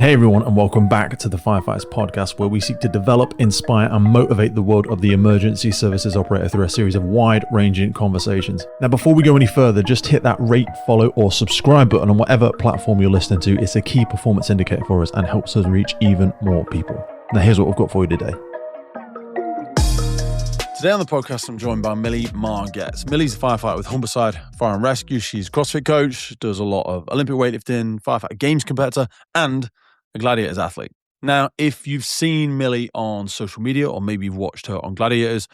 Hey everyone, and welcome back to the Firefighters podcast, where we seek to develop, inspire, and motivate the world of the emergency services operator through a series of wide-ranging conversations. Now, before we go any further, just hit that rate, follow, or subscribe button on whatever platform you're listening to. It's a key performance indicator for us and helps us reach even more people. Now, here's what we've got for you today. Today on the podcast, I'm joined by Millie Margetts. Millie's a firefighter with Humberside Fire and Rescue. She's a CrossFit coach, does a lot of Olympic weightlifting, firefighter games competitor, and a Gladiators athlete. Now, if you've seen Millie on social media, or maybe you've watched her on Gladiators,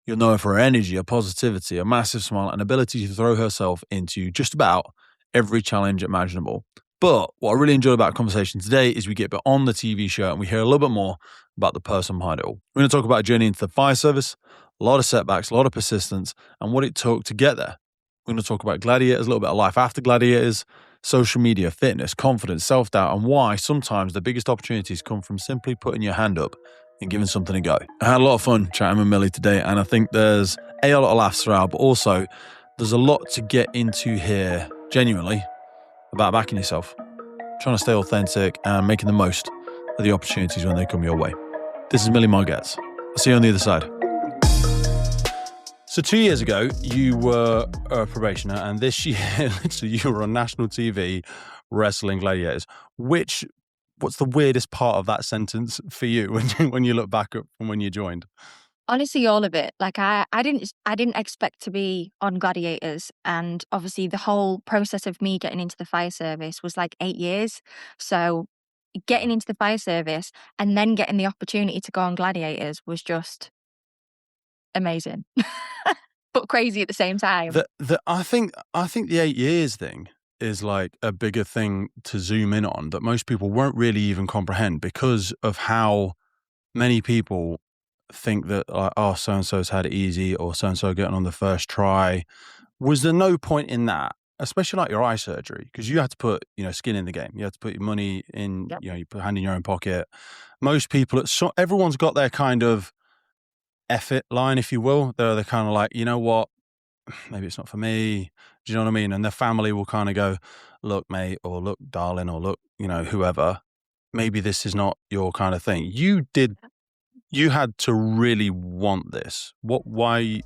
you'll know her for her energy, her positivity, a massive smile, and ability to throw herself into just about every challenge imaginable. But what I really enjoyed about our conversation today is we get beyond the TV show and we hear a little bit more about the person behind it all. We're going to talk about a journey into the fire service, a lot of setbacks, a lot of persistence, and what it took to get there. We're going to talk about Gladiators, a little bit of life after Gladiators, social media, fitness, confidence, self-doubt, and why sometimes the biggest opportunities come from simply putting your hand up and giving something a go. I had a lot of fun chatting with Millie today, and I think there's a lot of laughs throughout, but also there's a lot to get into here genuinely about backing yourself, trying to stay authentic and making the most of the opportunities when they come your way. This is Millie Margetts. I'll see you on the other side. So 2 years ago, you were a probationer, and this year, literally, you were on national TV wrestling Gladiators. What's the weirdest part of that sentence for you when you look back from when you joined? Honestly, all of it. Like I didn't expect to be on Gladiators, and obviously the whole process of me getting into the fire service was like 8 years. So getting into the fire service and then getting the opportunity to go on Gladiators was just amazing, but crazy at the same time. I think the 8 years thing is like a bigger thing to zoom in on that most people won't really even comprehend, because of how many people think that like, oh, so-and-so's had it easy, or so-and-so getting on the first try. Was there no point in that, especially like your eye surgery, because you had to put skin in the game, you had to put your money in, Yep. you put a hand in your own pocket. Most people, everyone's got their kind of effort line, if you will. They're kind of like, you know what, maybe it's not for me. Do you know what I mean? And their family will kind of go, look, mate, or look, darling, or look, whoever, maybe this is not your kind of thing. You had to really want this. Why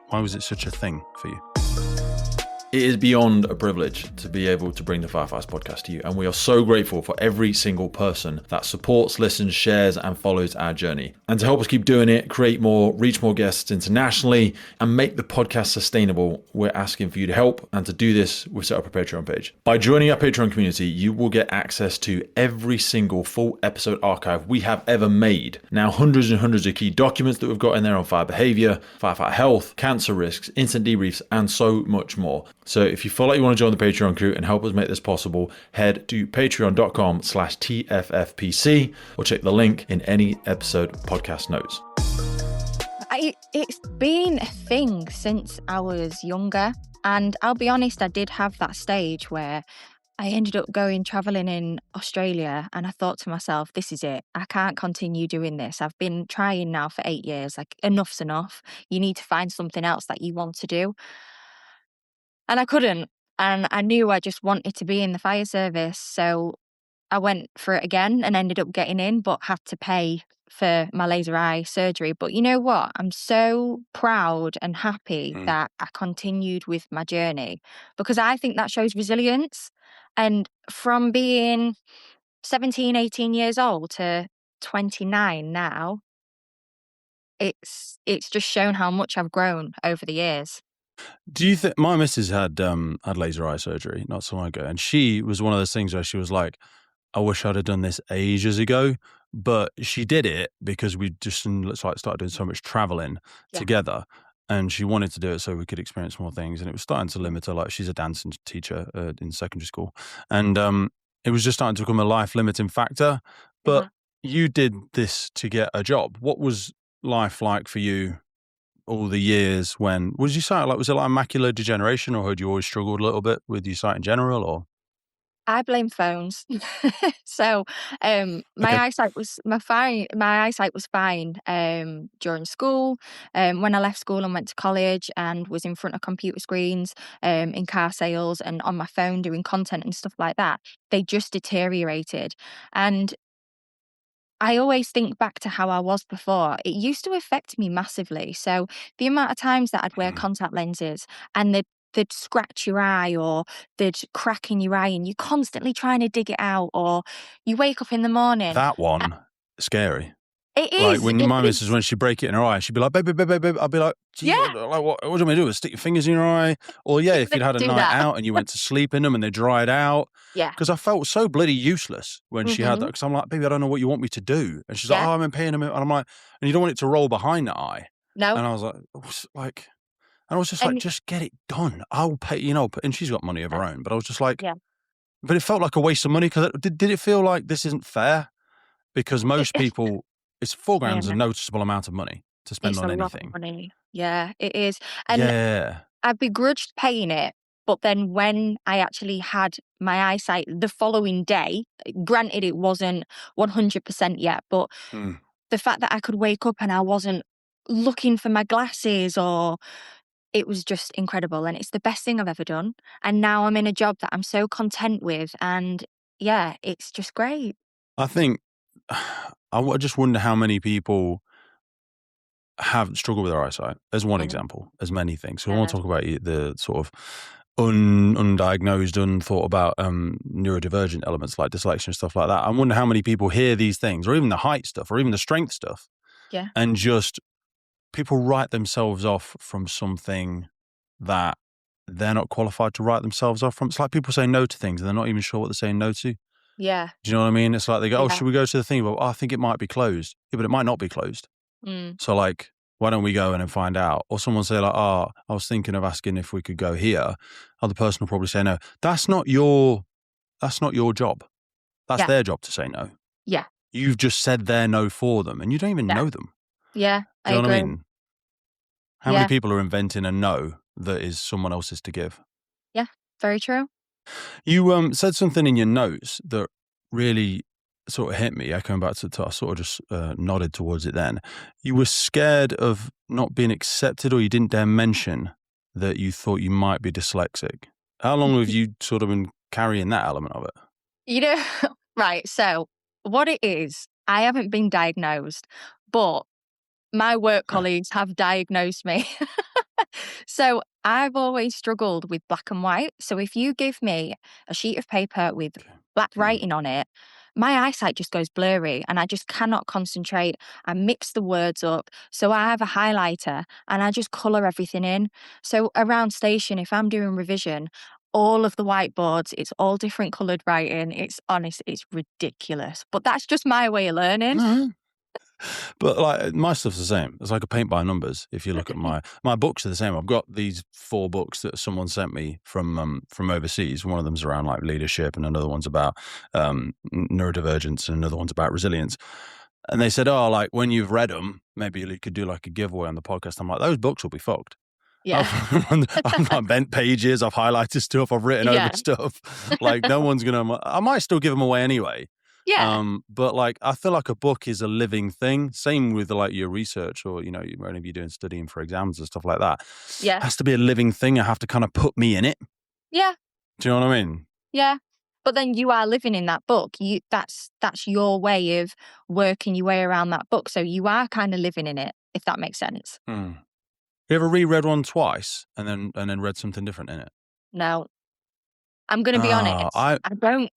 was it such a thing for you? It is beyond a privilege to be able to bring the Firefighters podcast to you, and we are so grateful for every single person that supports, listens, shares, and follows our journey. And to help us keep doing it, create more, reach more guests internationally, and make the podcast sustainable, we're asking for you to help. And to do this, we've set up a Patreon page. By joining our Patreon community, you will get access to every single full episode archive we have ever made. Now, hundreds and hundreds of key documents that we've got in there on fire behavior, firefighter health, cancer risks, incident debriefs, and so much more. So if you feel like you want to join the Patreon crew and help us make this possible, head to patreon.com/TFFPC or check the link in any episode podcast notes. It's been a thing since I was younger. And I'll be honest, I did have that stage where I ended up traveling in Australia, and I thought to myself, this is it. I can't continue doing this. I've been trying now for 8 years. Like, enough's enough. You need to find something else that you want to do. And I couldn't. And I knew I just wanted to be in the fire service. So I went for it again and ended up getting in, but had to pay for my laser eye surgery. But you know what? I'm so proud and happy that I continued with my journey, because I think that shows resilience. And from being 17, 18 years old to 29 now, it's just shown how much I've grown over the years. Do you think my missus had laser eye surgery not so long ago, and she was one of those things where she was like, I wish I'd have done this ages ago, but she did it because we just started doing so much traveling together, and she wanted to do it so we could experience more things, and it was starting to limit her. Like, she's a dancing teacher in secondary school, and it was just starting to become a life limiting factor. But you did this to get a job. What was life like for you all the years when, was your sight like, was it like macular degeneration, or had you always struggled a little bit with your sight in general, or? I blame phones. So, my Okay. eyesight was my eyesight was fine, during school, when I left school and went to college and was in front of computer screens, in car sales and on my phone doing content and stuff like that, they just deteriorated. And I always think back to how I was before. It used to affect me massively. So the amount of times that I'd wear Mm. contact lenses and they'd scratch your eye or they'd crack in your eye and you're constantly trying to dig it out, or you wake up in the morning. That uh, one, scary. It Like is. when It my missus, is. when she'd break it in her eye, she'd be like, baby, baby, baby. I'd be like, gee, Yeah. like, what do you want me to do? Stick your fingers in your eye? Or yeah, if you'd had a Do night that. out and you went to sleep in them and they dried out. Yeah. Because I felt so bloody useless when she had that. Hmm. Because I'm like, baby, I don't know what you want me to do. And she's like, Yeah. oh, I'm in pain. And I'm like, and you don't want it to roll behind the eye. No. And I was like, and I was just like, And just get it done. I'll pay, and she's got money of her own. But I was just like, yeah. but it felt like a waste of money because did it feel like this isn't fair? Because most people, it's £4 is a Yeah. noticeable amount of money to spend It's a on lot of anything. money. Yeah, it is. And Yeah. I begrudged paying it, but then when I actually had my eyesight the following day, granted it wasn't 100% yet, but Mm. the fact that I could wake up and I wasn't looking for my glasses, or it was just incredible, and it's the best thing I've ever done. And now I'm in a job that I'm so content with, and yeah, it's just great. I think, I just wonder how many people have struggled with their eyesight. As one Mm, example, as many things. So I want yeah, to talk about the sort of undiagnosed, unthought about neurodivergent elements like dyslexia and stuff like that. I wonder how many people hear these things, or even the height stuff, or even the strength stuff, yeah, and just people write themselves off from something that they're not qualified to write themselves off from. It's like people say no to things and they're not even sure what they're saying no to. yeah, Do you know what I mean? It's like they go, oh, yeah. should we go to the thing? Well, I think it might be closed. Yeah, but it might not be closed. Mm, So like, why don't we go in and find out? Or someone say like, oh, I was thinking of asking if we could go here. Other person will probably say no. That's not your job. That's yeah, their job to say no. yeah, You've just said their no for them and you don't even yeah, know them. yeah. I Do you know what I agree. mean? How many Yeah, people are inventing a no that is someone else's to give? yeah. Very true. You said something in your notes that really sort of hit me, echoing back to I sort of just nodded towards it then. You were scared of not being accepted, or you didn't dare mention that you thought you might be dyslexic. How long have you sort of been carrying that element of it? You know, right. So, what it is, I haven't been diagnosed, but my work Huh, colleagues have diagnosed me. So, I've always struggled with black and white. So, if you give me a sheet of paper with okay. black Mm. writing on it, my eyesight just goes blurry and I just cannot concentrate. I mix the words up. So, I have a highlighter and I just colour everything in. So, around station, if I'm doing revision, all of the whiteboards, it's all different coloured writing. It's honest, it's ridiculous. But that's just my way of learning. No. But like my stuff's the same. It's like a paint by numbers. If you look at my books are the same. I've got these 4 books that someone sent me from overseas. One of them's around like leadership, and another one's about neurodivergence, and another one's about resilience. And they said, "Oh, like when you've read them, maybe you could do like a giveaway on the podcast." I'm like, "Those books will be fucked." Yeah. I've bent pages, I've highlighted stuff, I've written over Yeah. stuff. Like no one's gonna. I might still give them away anyway. Yeah. But like I feel like a book is a living thing. Same with like your research, or whenever you're doing studying for exams and stuff like that. It Yeah. has to be a living thing. I have to kind of put me in it. Yeah. Do you know what I mean? Yeah. But then you are living in that book. That's your way of working your way around that book. So you are kind of living in it, if that makes sense. Hmm. You ever reread one twice and then read something different in it? No, I'm gonna be Ah, honest.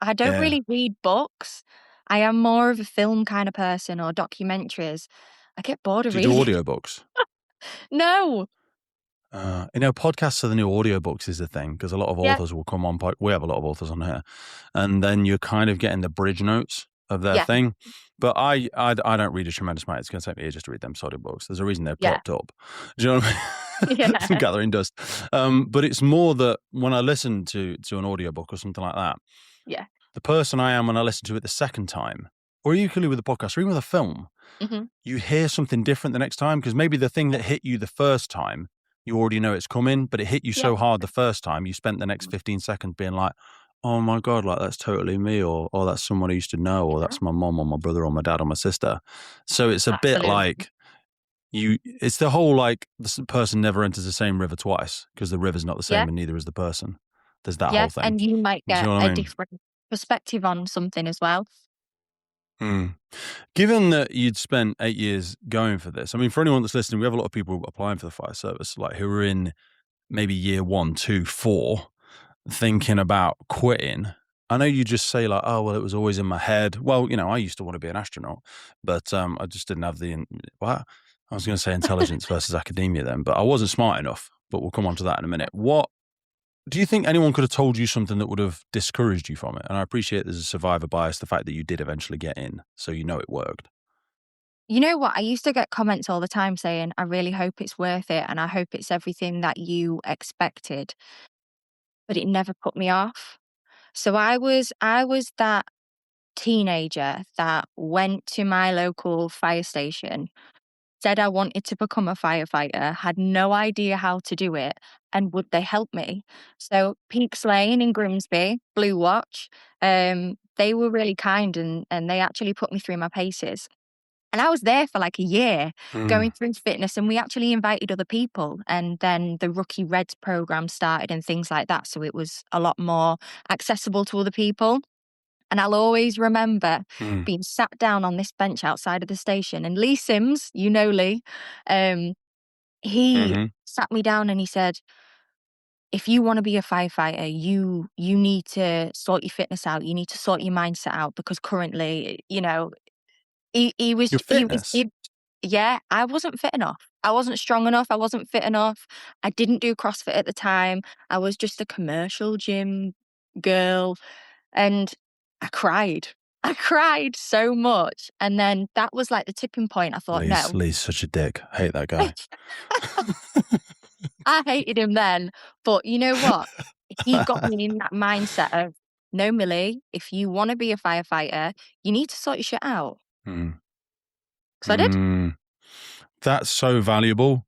I don't yeah. really read books. I am more of a film kind of person, or documentaries. I get bored of Do you do reading. audiobooks? No. Podcasts are the new audiobooks is the thing, because a lot of Yeah. authors will come on. We have a lot of authors on here, and then you're kind of getting the bridge notes of their Yeah. thing. But I don't read a tremendous amount. It's going to take me ages to read them solid books. There's a reason they've Yeah. propped up. Do you know what I mean? Yeah. Gathering dust. But it's more that when I listen to an audiobook or something like that, Yeah. the person I am when I listen to it the second time, or equally with a podcast, or even with a film, Hmm. you hear something different the next time, because maybe the thing that hit you the first time, you already know it's coming, but it hit you Yeah. so hard the first time, you spent the next 15 seconds being like, oh my God, like that's totally me, or oh, that's someone I used to know, or Yeah, that's my mom or my brother or my dad or my sister. So it's a bit absolutely. like it's the whole like person never enters the same river twice because the river's not the Yeah, same and neither is the person. There's that yeah, whole thing. and you might Do you get know what a I mean? different perspective on something as well. Mm. Given that you'd spent 8 years going for this, I mean, for anyone that's listening, we have a lot of people applying for the fire service, like who are in maybe year 1, 2, 4, thinking about quitting. I know you just say like, oh, well, it was always in my head. Well, I used to want to be an astronaut, but I just didn't have what? I was going to say intelligence versus academia then, but I wasn't smart enough. But we'll come on to that in a minute. What do you think anyone could have told you something that would have discouraged you from it? And I appreciate there's a survivor bias, the fact that you did eventually get in, so it worked. You know what? I used to get comments all the time saying, I really hope it's worth it and I hope it's everything that you expected, but it never put me off. So I was that teenager that went to my local fire station, said I wanted to become a firefighter, had no idea how to do it, and would they help me? So Peaks Lane in Grimsby, Blue Watch, they were really kind and they actually put me through my paces. And I was there for like a year going Mm, through fitness, and we actually invited other people. And then the Rookie Reds program started and things like that. So it was a lot more accessible to other people. And I'll always remember mm, being sat down on this bench outside of the station. And Lee Sims, you know Lee, um, he mm-hmm. sat me down and he said, if you want to be a firefighter, you need to sort your fitness out. You need to sort your mindset out because currently, he was Your he was fitness. he yeah, I wasn't fit enough. I wasn't strong enough, I wasn't fit enough. I didn't do CrossFit at the time. I was just a commercial gym girl, and I cried. I cried so much, and then that was, like, the tipping point. I thought, Lee's "No." Lee's such a dick. I hate that guy. I hated him then, but you know what? He got me in that mindset of, "No, Millie, if you wanna be a firefighter, you need to sort your shit out." Mm, So I did. mm. That's so valuable.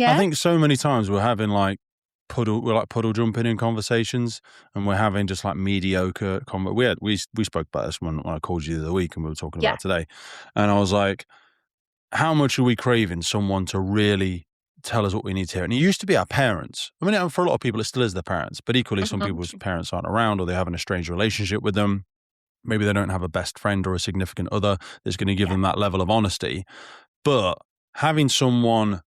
I Yeah, think so many times we're like puddle jumping in conversations, and we're having just like mediocre we spoke about this when I called you the other week, and we were talking about yeah. it today, and I was like, how much are we craving someone to really tell us what we need to hear? And it used to be our parents. I mean, for a lot of people, it still is their parents, but equally, some Mhm. people's parents aren't around, or they're having a strange relationship with them. Maybe they don't have a best friend or a significant other that's going to give Yeah, them that level of honesty. But having someone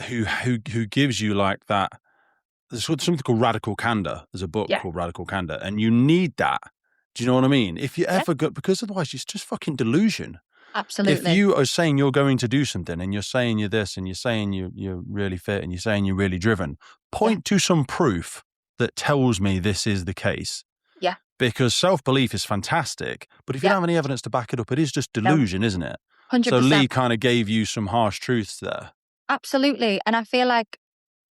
who gives you like that, there's something called radical candor. There's a book yeah, called Radical Candor, and you need that. Do you know what I mean? If you yeah, ever go, because otherwise it's just fucking delusion. If absolutely. you are saying you're going to do something, and you're saying you're this, and you're saying you're really fit, and you're saying you're really driven, Yeah, point to some proof that tells me this is the case. yeah, Because self-belief is fantastic, but if you yeah. don't have any evidence to back it up, it is just No, delusion, isn't it? So Lee 100%. kind of gave you some harsh truths there. Absolutely. And I feel like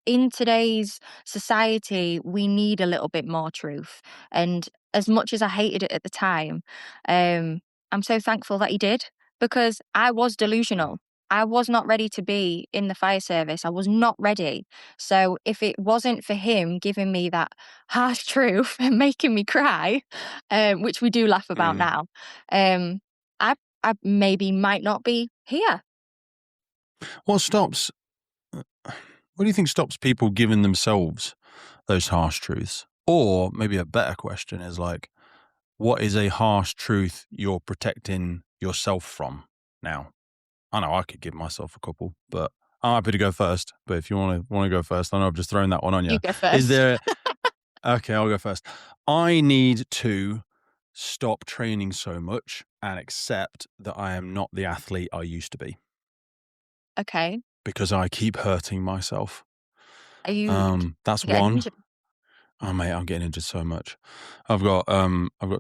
in today's society, we need a little bit more truth. And as much as I hated it at the time, um, I'm so thankful that he did because I was Mm, delusional. I was not ready to be in the fire service. I was not ready. So if it wasn't for him giving me that harsh truth and making me cry, which we do laugh about mm. now, um, I, I maybe might not be here. What stops? What do you think stops people giving themselves those harsh truths? Or maybe a better question is like, what is a harsh truth you're protecting yourself from now? I know I could give myself a couple, but I'm happy to go first. But if you want to go first, I know I've just thrown that one on you. You go Is first. there? Okay, I'll go first. I need to stop training so much and accept that I am not the athlete I used to be Okay. because I keep hurting myself. Are you That's getting one. injured? Oh mate, I'm getting injured so much. I've got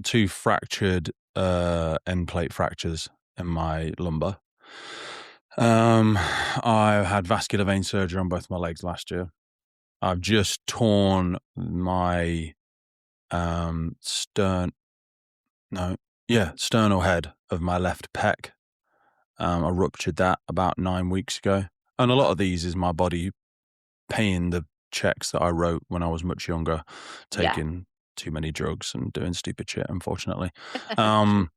two fractured end plate fractures in my lumbar. I had vascular vein surgery on both my legs last year. I've just torn my stern no yeah sternal head of my left pec. I ruptured that about 9 weeks ago, and a lot of these is my body paying the checks that I wrote when I was much younger, Yeah. taking too many drugs and doing stupid shit, unfortunately. And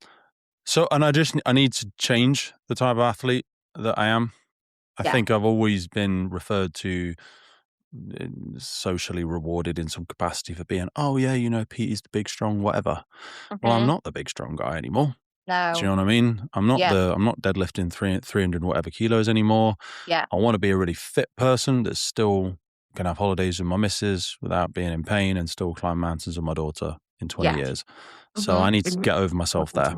I need to change the type of athlete that I am. I Yeah. think I've always been referred to, socially rewarded in some capacity for being, oh yeah, Pete is the big, strong, whatever. Well, I'm Mhm. not the big, strong guy anymore. Do you No. know what I mean? I'm Yeah. not deadlifting 300 whatever kilos anymore. Yeah. I want to be a really fit person that still can have holidays with my missus without being in pain and still climb mountains with my daughter in 20 Yeah. years. So I Mhm. need to get over myself there.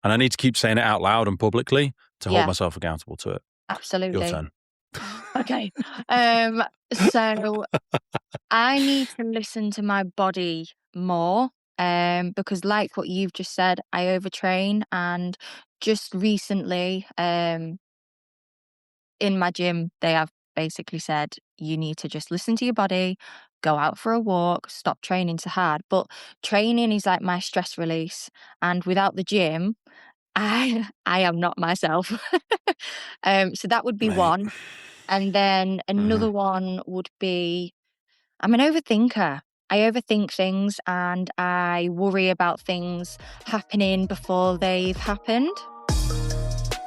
And I need to keep saying it out loud and publicly to hold Yeah. myself accountable to it. Your Absolutely. turn. Okay. So I need to listen to my body more. Because like what you've just said, I overtrain, and just recently, in my gym, they have basically said you need to just listen to your body, go out for a walk, stop training so hard. But training is like my stress release, and without the gym, I am not myself. So that would be Mate. one, and then Mhm. another one would be I'm an overthinker. I overthink things and I worry about things happening before they've happened.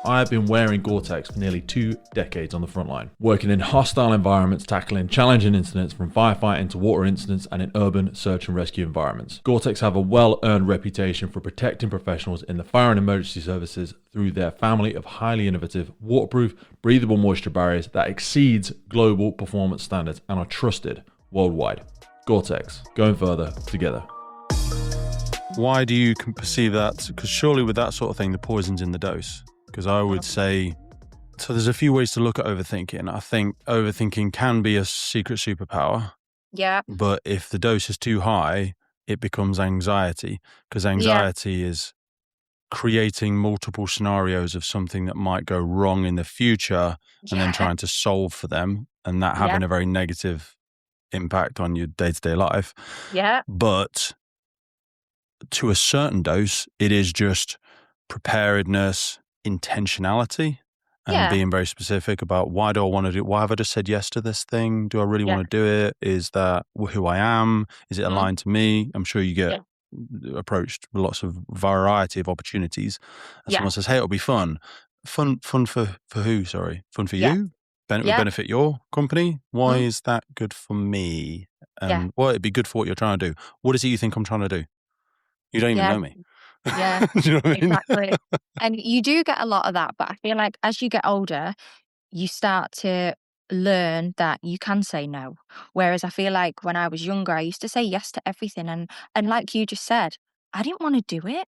I have been wearing Gore-Tex for nearly 2 decades on the front line, working in hostile environments, tackling challenging incidents from firefighting to water incidents and in urban search and rescue environments. Gore-Tex have a well-earned reputation for protecting professionals in the fire and emergency services through their family of highly innovative, waterproof, breathable moisture barriers that exceeds global performance standards and are trusted worldwide. Gore-Tex, going further together. Why do you perceive that? Because surely with that sort of thing, the poison's in the dose. Because I would say, so there's a few ways to look at overthinking. I think overthinking can be a secret superpower, Yeah. but if the dose is too high, it becomes anxiety. Because Yeah. anxiety is creating multiple scenarios of something that might go wrong in the future and then Yeah. trying to solve for them, and that Yeah. having a very negative impact on your day-to-day life. Yeah. But to a certain dose, it is just preparedness, intentionality, and Yeah. being very specific about why do I want to do it? Why have I just said yes to this thing? Do I really Yeah. want to do it? Is that who I am? Is it Mhm. aligned to me? I'm sure you get Yeah. approached with lots of variety of opportunities. And Yeah. someone says, hey, it'll be fun. Fun for who? Sorry. Fun for Yeah. you? It would Yeah. benefit your company. Why Mhm. is that good for me? Yeah. And well, it'd be good for what you're trying to do. What is it you think I'm trying to do? You don't even Yeah. know me. Yeah. Do you know what I mean? Exactly. And you do get a lot of that, but I feel like as you get older, you start to learn that you can say no. Whereas I feel like when I was younger, I used to say yes to everything, and like you just said, I didn't want to do it.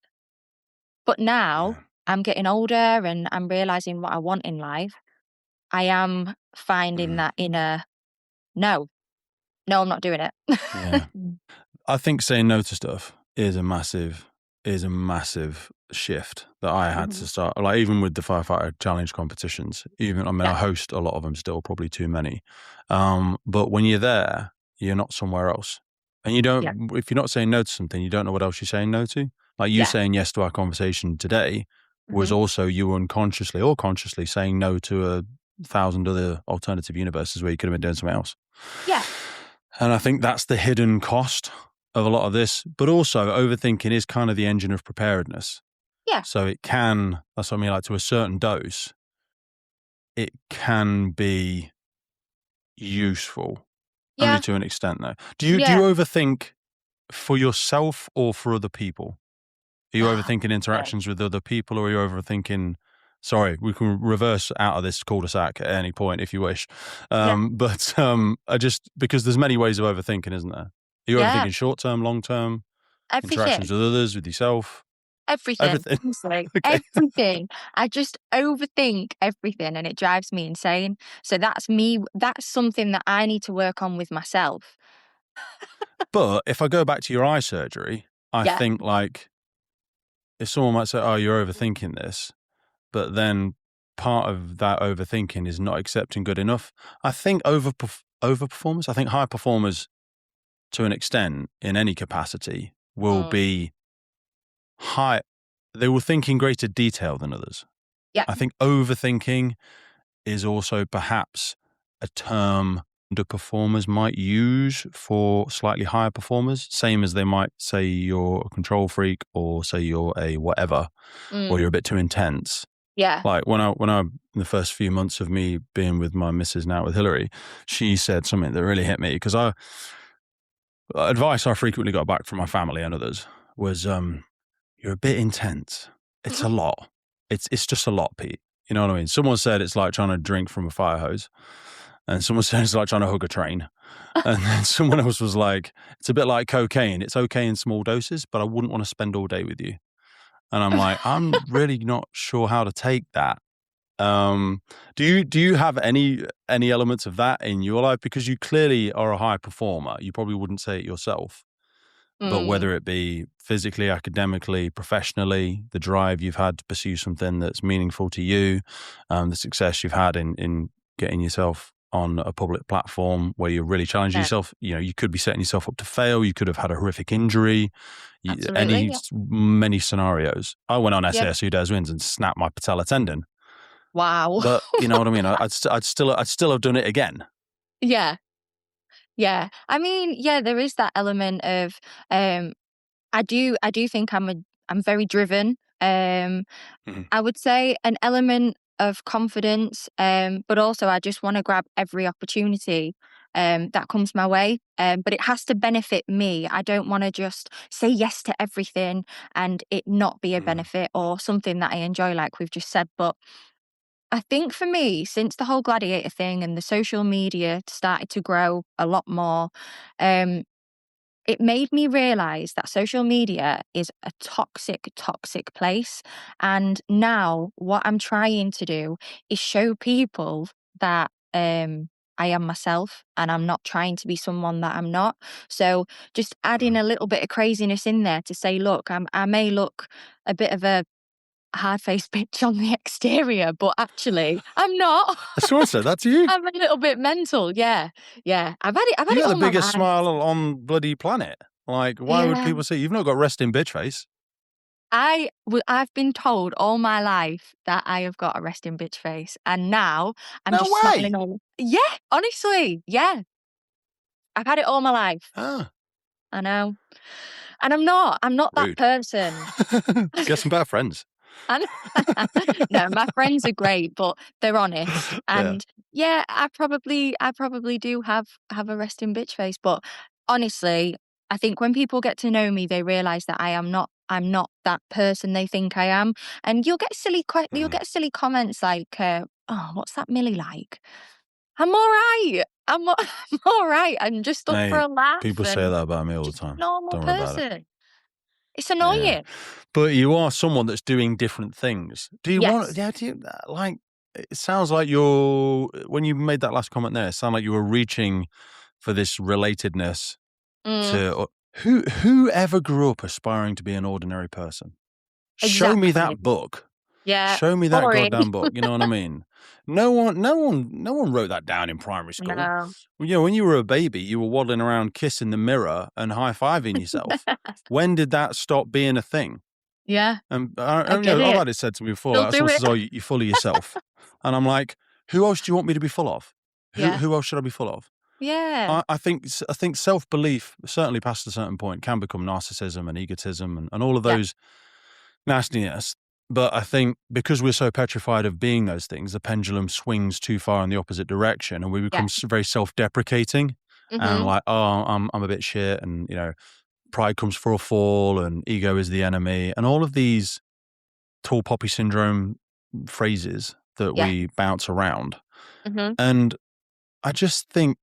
But now Yeah. I'm getting older and I'm realizing what I want in life. I am finding Mm. that inner no, no, I'm not doing it. Yeah. I think saying no to stuff is a massive shift that I had to Mhm. start. Like even with the firefighter challenge competitions, I Yeah. host a lot of them still, probably too many. But when you're there, you're not somewhere else, and you Yeah. don't. If you're not saying no to something, you don't know what else you're saying no to. Like you Yeah. saying yes to our conversation today was Hmm. also you unconsciously or consciously saying no to 1,000 other alternative universes where you could have been doing something else. Yeah. And I think that's the hidden cost of a lot of this. But also, overthinking is kind of the engine of preparedness. Yeah. So that's what I mean, like to a certain dose, it can be useful, only Yeah. to an extent though. Do you Yeah. overthink for yourself or for other people? Are you overthinking Yeah. interactions with other people, or are you overthinking? Sorry, we can reverse out of this cul-de-sac at any point if you wish. Yeah. I just, because there's many ways of overthinking, isn't there? Are you Yeah. overthinking short-term, long-term, interactions Everything. with others, with yourself, Everything. everything? Honestly, Okay. everything. I just overthink everything and it drives me insane. So that's me. That's something that I need to work on with myself. But if I go back to your eye surgery, I Yeah. think like if someone might say, "Oh, you're overthinking this," but then part of that overthinking is not accepting good enough. I think overperformers. I think high performers, to an extent, in any capacity, will Mm. be high. They will think in greater detail than others. Yeah. I think overthinking is also perhaps a term underperformers might use for slightly higher performers, same as they might say you're a control freak or say you're a whatever, or you're a bit too intense. Yeah. Like when I in the first few months of me being with my missus now with Hillary, she said something that really hit me because advice I frequently got back from my family and others was, you're a bit intense. It's a lot. It's just a lot, Pete. You know what I mean? Someone said it's like trying to drink from a fire hose. And someone said it's like trying to hug a train. And then someone else was like, it's a bit like cocaine. It's okay in small doses, but I wouldn't want to spend all day with you. And I'm like, I'm really not sure how to take that. Do you have any elements of that in your life? Because you clearly are a high performer. You probably wouldn't say it yourself. But whether it be physically, academically, professionally, the drive you've had to pursue something that's meaningful to you, the success you've had in getting yourself on a public platform where you're really challenging yourself. You know, you could be setting yourself up to fail. You could have had a horrific injury. Many scenarios. I went on SAS Who Dares Wins and snapped my patella tendon. Wow. But you know what I mean? I'd still have done it again. Yeah. Yeah. I mean, yeah, there is that element of I do think I'm very driven. I would say an element of confidence, but also I just want to grab every opportunity that comes my way. But it has to benefit me. I don't want to just say yes to everything and it not be a benefit or something that I enjoy, like we've just said. But I think for me, since the whole Gladiator thing and the social media started to grow a lot more, it made me realize that social media is a toxic place. And now what I'm trying to do is show people that I am myself and I'm not trying to be someone that I'm not. So just adding a little bit of craziness in there to say, look, I may look a bit of a hard-faced bitch on the exterior, but actually I'm not. Someone said that to you? I'm a little bit mental. Yeah. I've had it You got all the my biggest life. smile on bloody planet. Like, why would people say you've not got resting bitch face? I've been told all my life that I have got a resting bitch face, and now I'm just smiling all. Yeah, honestly, yeah. I've had it all my life. Ah, I know, and I'm not rude. that person. Get some better friends. No, my friends are great, but they're honest. And yeah, I probably do have a resting bitch face. But honestly, I think when people get to know me, they realize that I'm not that person they think I am. And you'll get silly comments like, "Oh, what's that Millie like?" I'm all right. I'm all right. I'm just up for a laugh. People say that about me all the Just a time. normal Don't worry about it. person. It's annoying. Yeah. But you are someone that's doing different things. Do you want? Yes. Yeah. Do you like? It sounds like when you made that last comment there. It sounded like you were reaching for this relatedness to who ever grew up aspiring to be an ordinary person. Show me that book. Yeah. Show me that goddamn book. You know what I mean? No one wrote that down in primary school. No. You know, when you were a baby, you were waddling around kissing the mirror and high-fiving yourself. When did that stop being a thing? Yeah. And I've had it said to me before, like, someone says, "Oh, you're full of yourself," and I'm like, "Who else do you want me to be full of? Who else should I be full of?" Yeah. I think self-belief, certainly past a certain point, can become narcissism and egotism and all of those nastiness. But I think because we're so petrified of being those things, the pendulum swings too far in the opposite direction, and we become very self-deprecating and like, "Oh, I'm a bit shit," and you know, pride comes for a fall, and ego is the enemy, and all of these tall poppy syndrome phrases that we bounce around. And I just think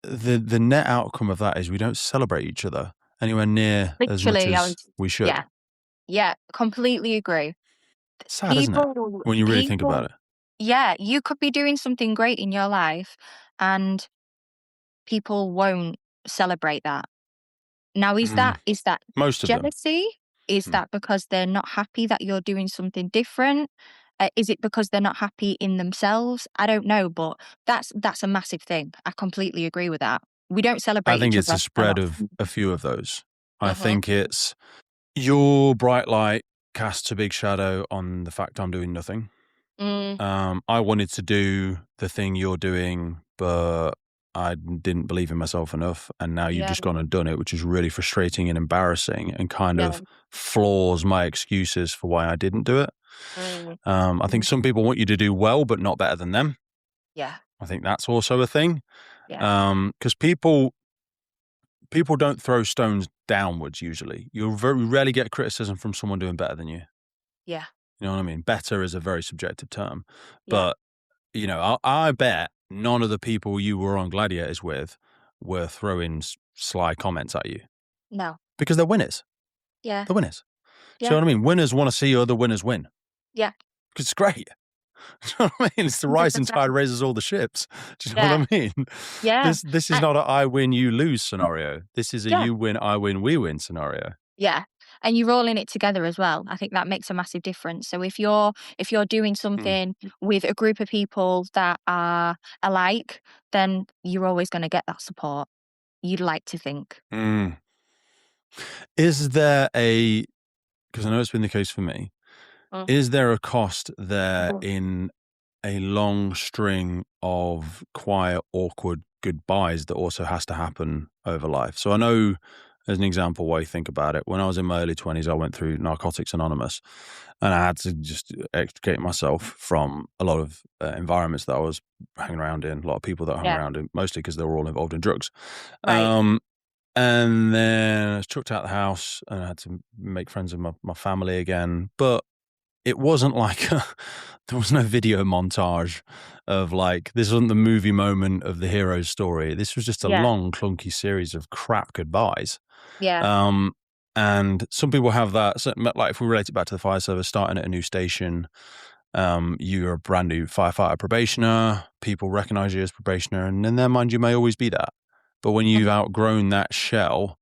the net outcome of that is we don't celebrate each other anywhere near as much as we should. Yeah, completely agree. Sad, isn't it? When you really think about it. Yeah, you could be doing something great in your life and people won't celebrate that. Now, is that most of jealousy? them. Is that because they're not happy that you're doing something different? Is it because they're not happy in themselves? I don't know, but that's a massive thing. I completely agree with that. We don't celebrate each other. I think it's a spread of a few of those. I think it's your bright light casts a big shadow on the fact I'm doing nothing. I wanted to do the thing you're doing, but I didn't believe in myself enough, and now you've Yeah. just gone and done it, which is really frustrating and embarrassing, and kind Yeah. of floors my excuses for why I didn't do it. I think some people want you to do well, but not better than them. Yeah. I think that's also a thing. Yeah. Because people don't throw stones downwards usually. You very rarely get criticism from someone doing better than you. Yeah. You know what I mean? Better is a very subjective term. Yeah. But, I bet none of the people you were on Gladiators with were throwing sly comments at you No. because they're winners. Yeah. They're winners. Do you Yeah. know what I mean? Winners want to see other winners win. Yeah. Because it's great. Do you know what I mean? It's the rising 100%. tide raises all the ships. Do you know what I mean? Yeah. This is not an I win, you lose scenario. This is a Yeah. you win, I win, we win scenario. Yeah. And you're all in it together as well. I think that makes a massive difference. So if you're doing something with a group of people that are alike, then you're always going to get that support. You'd like to think. Is there because I know it's been the case for me, is there a cost there in a long string of quiet, awkward goodbyes that also has to happen over life? So I know, as an example, why you think about it, when I was in my early 20s, I went through Narcotics Anonymous, and I had to just extricate myself from a lot of environments that I was hanging around in, a lot of people that I hung around in, mostly because they were all involved in drugs. Right. And then I was chucked out of the house and I had to make friends with my family again. But it wasn't like there was no video montage of like, this wasn't the movie moment of the hero's story. This was just a long, clunky series of crap goodbyes. Yeah. And some people have that, so, like if we relate it back to the fire service, starting at a new station, you're a brand new firefighter probationer, people recognize you as probationer, and in their mind, you may always be that. But when you've outgrown that shell,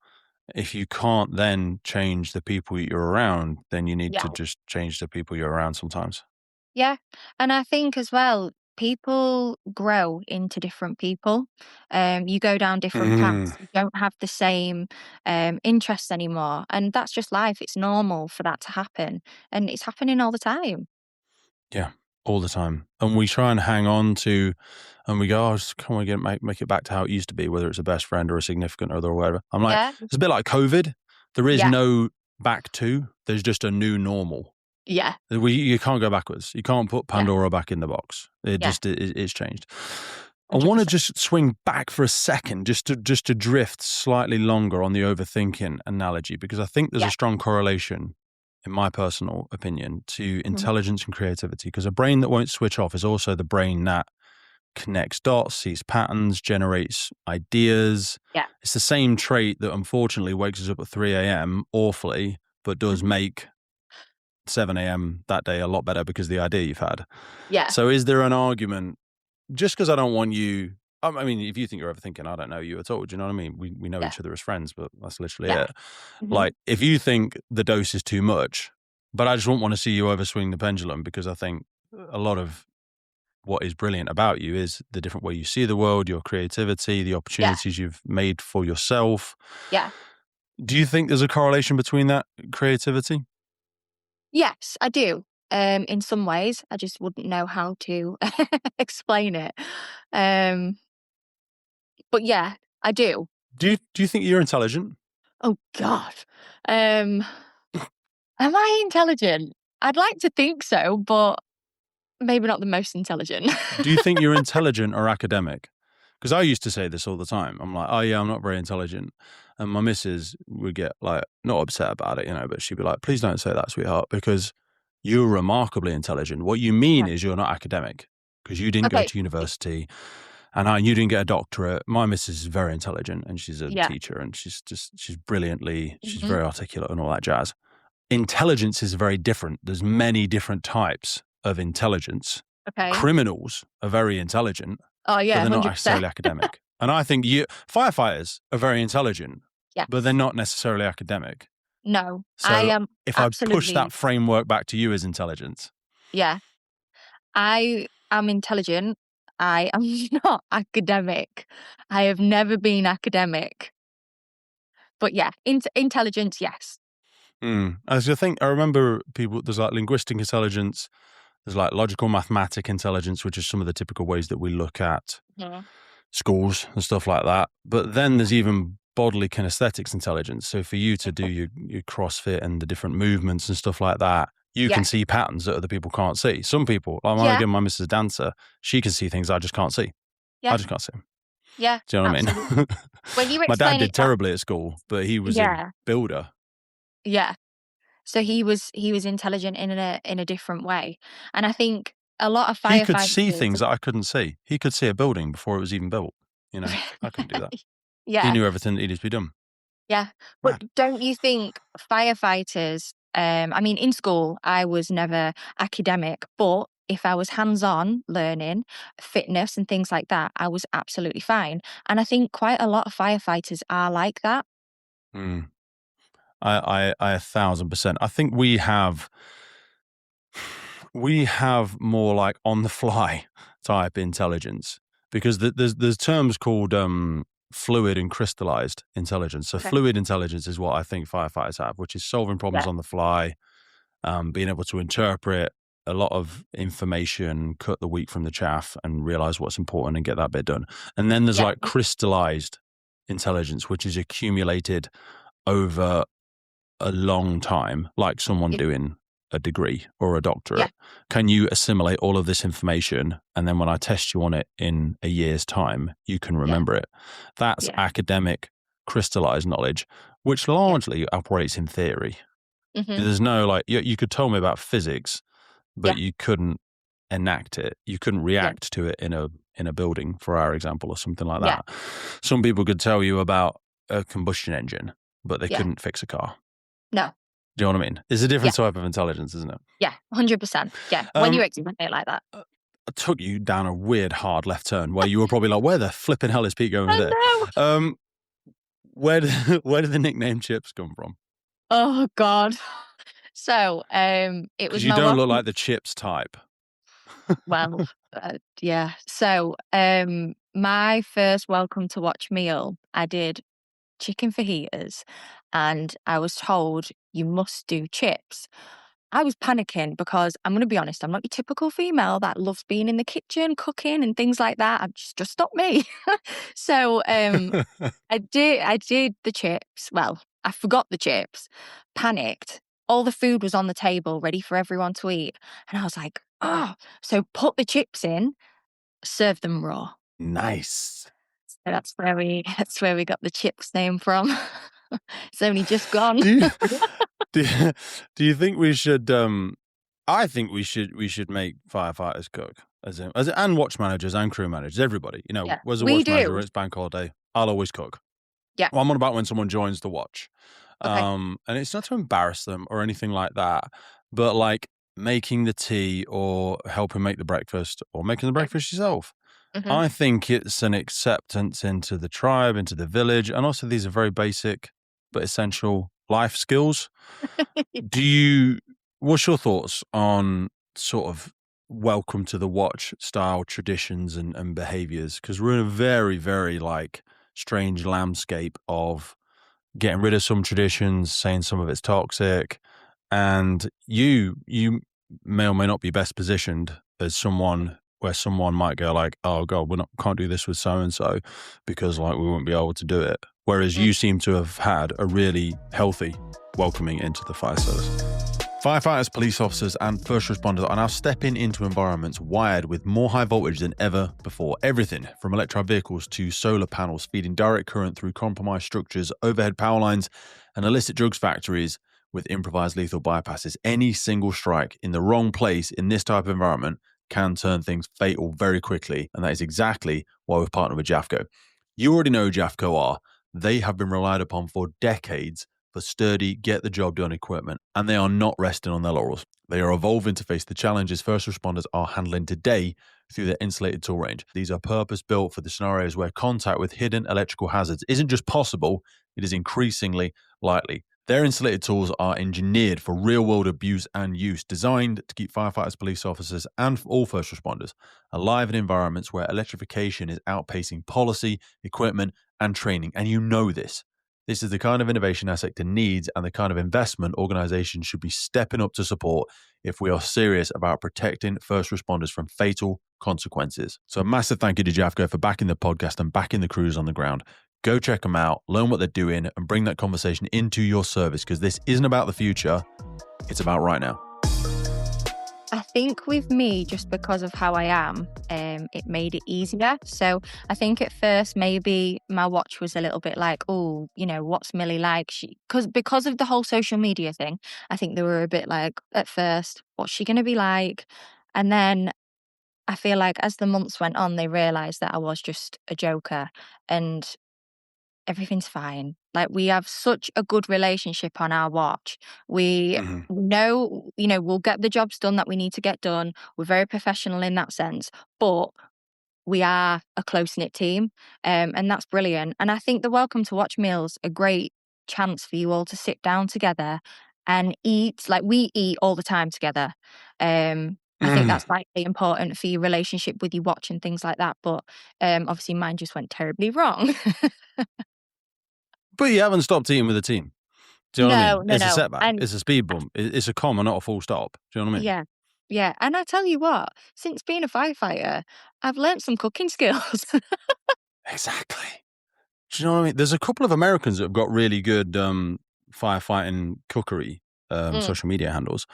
if you can't then change the people you're around, then you need to just change the people you're around sometimes. Yeah. And I think as well, people grow into different people. You go down different paths. You don't have the same interests anymore. And that's just life. It's normal for that to happen. And it's happening all the time. Yeah, all the time. And we try and hang on to, and we go, can we make it back to how it used to be, whether it's a best friend or a significant other or whatever. I'm like, it's a bit like COVID. There is no back to, there's just a new normal. Yeah. You can't go backwards. You can't put Pandora back in the box. It's changed. 100%. I want to just swing back for a second, just to drift slightly longer on the overthinking analogy, because I think there's a strong correlation, in my personal opinion, to intelligence and creativity, because a brain that won't switch off is also the brain that connects dots, sees patterns, generates ideas. Yeah. It's the same trait that unfortunately wakes us up at 3 a.m. awfully, but does make 7 a.m. that day a lot better because of the idea you've had. Yeah. So is there an argument, just because I don't want you, I mean, if you think you're overthinking, I don't know you at all. Do you know what I mean? We know each other as friends, but that's literally it. Like, if you think the dose is too much, but I just won't want to see you overswing the pendulum, because I think a lot of what is brilliant about you is the different way you see the world, your creativity, the opportunities you've made for yourself. Yeah. Do you think there's a correlation between that creativity? Yes, I do. In some ways, I just wouldn't know how to explain it. But yeah, I do. Do you think you're intelligent? Oh God. Am I intelligent? I'd like to think so, but maybe not the most intelligent. Do you think you're intelligent or academic? Because I used to say this all the time. I'm like, oh yeah, I'm not very intelligent. And my missus would get like, not upset about it, but she'd be like, please don't say that, sweetheart, because you're remarkably intelligent. What you mean is you're not academic, because you didn't go to university and you didn't get a doctorate. My missus is very intelligent, and she's a teacher, and she's brilliantly, she's very articulate and all that jazz. Intelligence is very different. There's many different types of intelligence. Okay. Criminals are very intelligent. Oh yeah, but they're not 100%. necessarily academic. And I think firefighters are very intelligent, but they're not necessarily academic. No, so I am. If I push that framework back to you as intelligence. Yeah, I am intelligent. I am not academic. I have never been academic. But yeah, intelligence, yes. As I think, I remember people, there's like linguistic intelligence, there's like logical mathematic intelligence, which is some of the typical ways that we look at schools and stuff like that. But then there's even bodily kinesthetics intelligence. So for you to do your CrossFit and the different movements and stuff like that, you can see patterns that other people can't see. Some people, like my missus is a dancer, she can see things I just can't see. I just can't see them. Yeah. Do you know what absolutely. I mean? When you My dad explain did it terribly at school, but he was a builder. Yeah. So he was intelligent in a different way. And I think a lot of He could see firefighters things that I couldn't see. He could see a building before it was even built. You know, I couldn't do that. He Yeah. knew everything that needed to be done. Yeah. But don't you think firefighters, I mean, in school, I was never academic, but if I was hands-on learning, fitness and things like that, I was absolutely fine. And I think quite a lot of firefighters are like that. Mm. I 1,000%. I think we have more like on the fly type intelligence because there's terms called fluid and crystallized intelligence. So fluid intelligence is what I think firefighters have, which is solving problems on the fly, being able to interpret a lot of information, cut the wheat from the chaff, and realize what's important and get that bit done. And then there's like crystallized intelligence, which is accumulated over a long time, like someone doing a degree or a doctorate. Can you assimilate all of this information, and then when I test you on it in a year's time, you can remember it? That's academic crystallized knowledge, which largely operates in theory. There's no like you could tell me about physics, but you couldn't enact it. You couldn't react to it in a building, for our example, or something like that. Some people could tell you about a combustion engine, but they couldn't fix a car. No. Do you know what I mean? It's a different type of intelligence, isn't it? Yeah, 100%. Yeah, when you explain it like that. I took you down a weird, hard left turn where you were probably like, where the flipping hell is Pete going with No. Where did the nickname Chips come from? Oh, God. So, it was because you don't look like the Chips type. Well, yeah. So, my first welcome to watch meal, I did chicken fajitas, and I was told you must do chips. I was panicking because I'm going to be honest, I'm not your typical female that loves being in the kitchen, cooking and things like that. I'm just not me. So, I did the chips. Well, I forgot the chips, panicked. All the food was on the table, ready for everyone to eat. And I was like, oh, so put the chips in, serve them raw. Nice. So that's where we got the chips name from. It's only just gone. Do you think we should? I think we should make firefighters cook and watch managers and crew managers. Everybody, you know, where's a watch manager? It's bank holiday. I'll always cook. Yeah. Well, I'm on about when someone joins the watch. Okay. And it's not to embarrass them or anything like that, but like making the tea or helping make the breakfast or making the breakfast yourself. Mhm. I think it's an acceptance into the tribe, into the village, and also these are very basic but essential life skills. What's your thoughts on sort of welcome to the watch style traditions and behaviors? Because we're in a very, very like strange landscape of getting rid of some traditions, saying some of it's toxic, and you may or may not be best positioned as someone where someone might go like, oh God, can't do this with so-and-so because like we won't be able to do it. Whereas you seem to have had a really healthy welcoming into the fire service. Firefighters, police officers, and first responders are now stepping into environments wired with more high voltage than ever before. Everything from electric vehicles to solar panels feeding direct current through compromised structures, overhead power lines, and illicit drugs factories with improvised lethal bypasses. Any single strike in the wrong place in this type of environment can turn things fatal very quickly, and that is exactly why we've partnered with Jafco. You already know who Jafco are. They have been relied upon for decades for sturdy, get-the-job-done equipment, and they are not resting on their laurels. They are evolving to face the challenges first responders are handling today through their insulated tool range. These are purpose-built for the scenarios where contact with hidden electrical hazards isn't just possible, it is increasingly likely. Their insulated tools are engineered for real-world abuse and use, designed to keep firefighters, police officers, and all first responders alive in environments where electrification is outpacing policy, equipment, and training. And you know this. This is the kind of innovation our sector needs and the kind of investment organizations should be stepping up to support if we are serious about protecting first responders from fatal consequences. So a massive thank you to Jafco for backing the podcast and backing the crews on the ground. Go check them out, learn what they're doing, and bring that conversation into your service, because this isn't about the future, it's about right now. I think with me, just because of how I am, it made it easier. So I think at first maybe my watch was a little bit like, oh, what's Millie like? Because of the whole social media thing, I think they were a bit like, at first, what's she going to be like? And then I feel like as the months went on, they realised that I was just a joker and everything's fine. Like, we have such a good relationship on our watch. We know, we'll get the jobs done that we need to get done. We're very professional in that sense, but we are a close-knit team, and that's brilliant. And I think the Welcome to Watch meals a great chance for you all to sit down together and eat. Like, we eat all the time together. I think that's like important for your relationship with your watch and things like that. But obviously mine just went terribly wrong. But you haven't stopped eating with the team. Do you know what I mean? No. It's a setback. And it's a speed bump. It's a comma, not a full stop. Do you know what I mean? yeah. And I tell you what, since being a firefighter, I've learnt some cooking skills. Exactly. Do you know what I mean? There's a couple of Americans that have got really good firefighting cookery social media handles.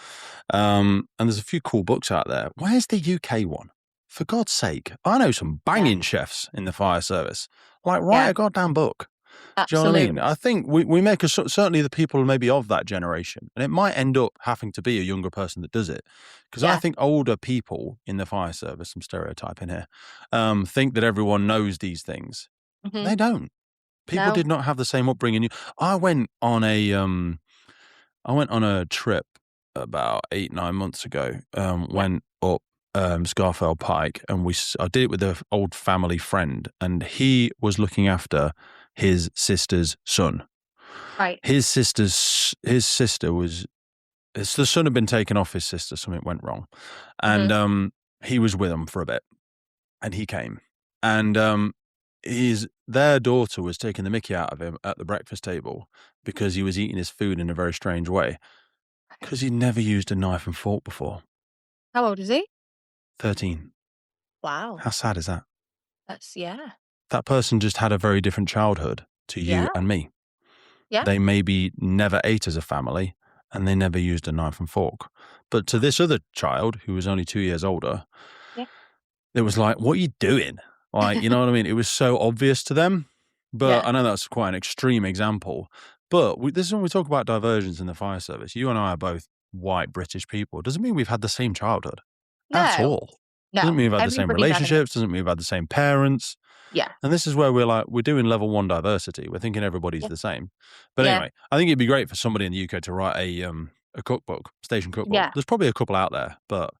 And there's a few cool books out there. Where's the UK one? For God's sake. I know some banging chefs in the fire service. Like, write a goddamn book. Do you know what I mean? I think we make certainly the people maybe of that generation, and it might end up having to be a younger person that does it. Because I think older people in the fire service, I'm stereotyping here, think that everyone knows these things. They don't. People did not have the same upbringing. I went on a trip about 8-9 months ago. Went up Scarfell Pike, and I did it with an old family friend, and he was looking after his sister's son. Right. The son had been taken off his sister, something went wrong. And he was with them for a bit. And he came. And their daughter was taking the mickey out of him at the breakfast table because he was eating his food in a very strange way. Because he'd never used a knife and fork before. How old is he? 13. Wow. How sad is that? That's, That person just had a very different childhood to you and me. Yeah. They maybe never ate as a family and they never used a knife and fork. But to this other child who was only 2 years older, it was like, what are you doing? Like, you know what I mean? It was so obvious to them. But I know that's quite an extreme example. But this is when we talk about diversions in the fire service. You and I are both white British people. It doesn't mean we've had the same childhood at all. No. Doesn't mean we've had the same relationships. Doesn't mean we've had the same parents. Yeah. And this is where we're doing level 1 diversity. We're thinking everybody's the same. But anyway, I think it'd be great for somebody in the UK to write a cookbook, station cookbook. Yeah. There's probably a couple out there, but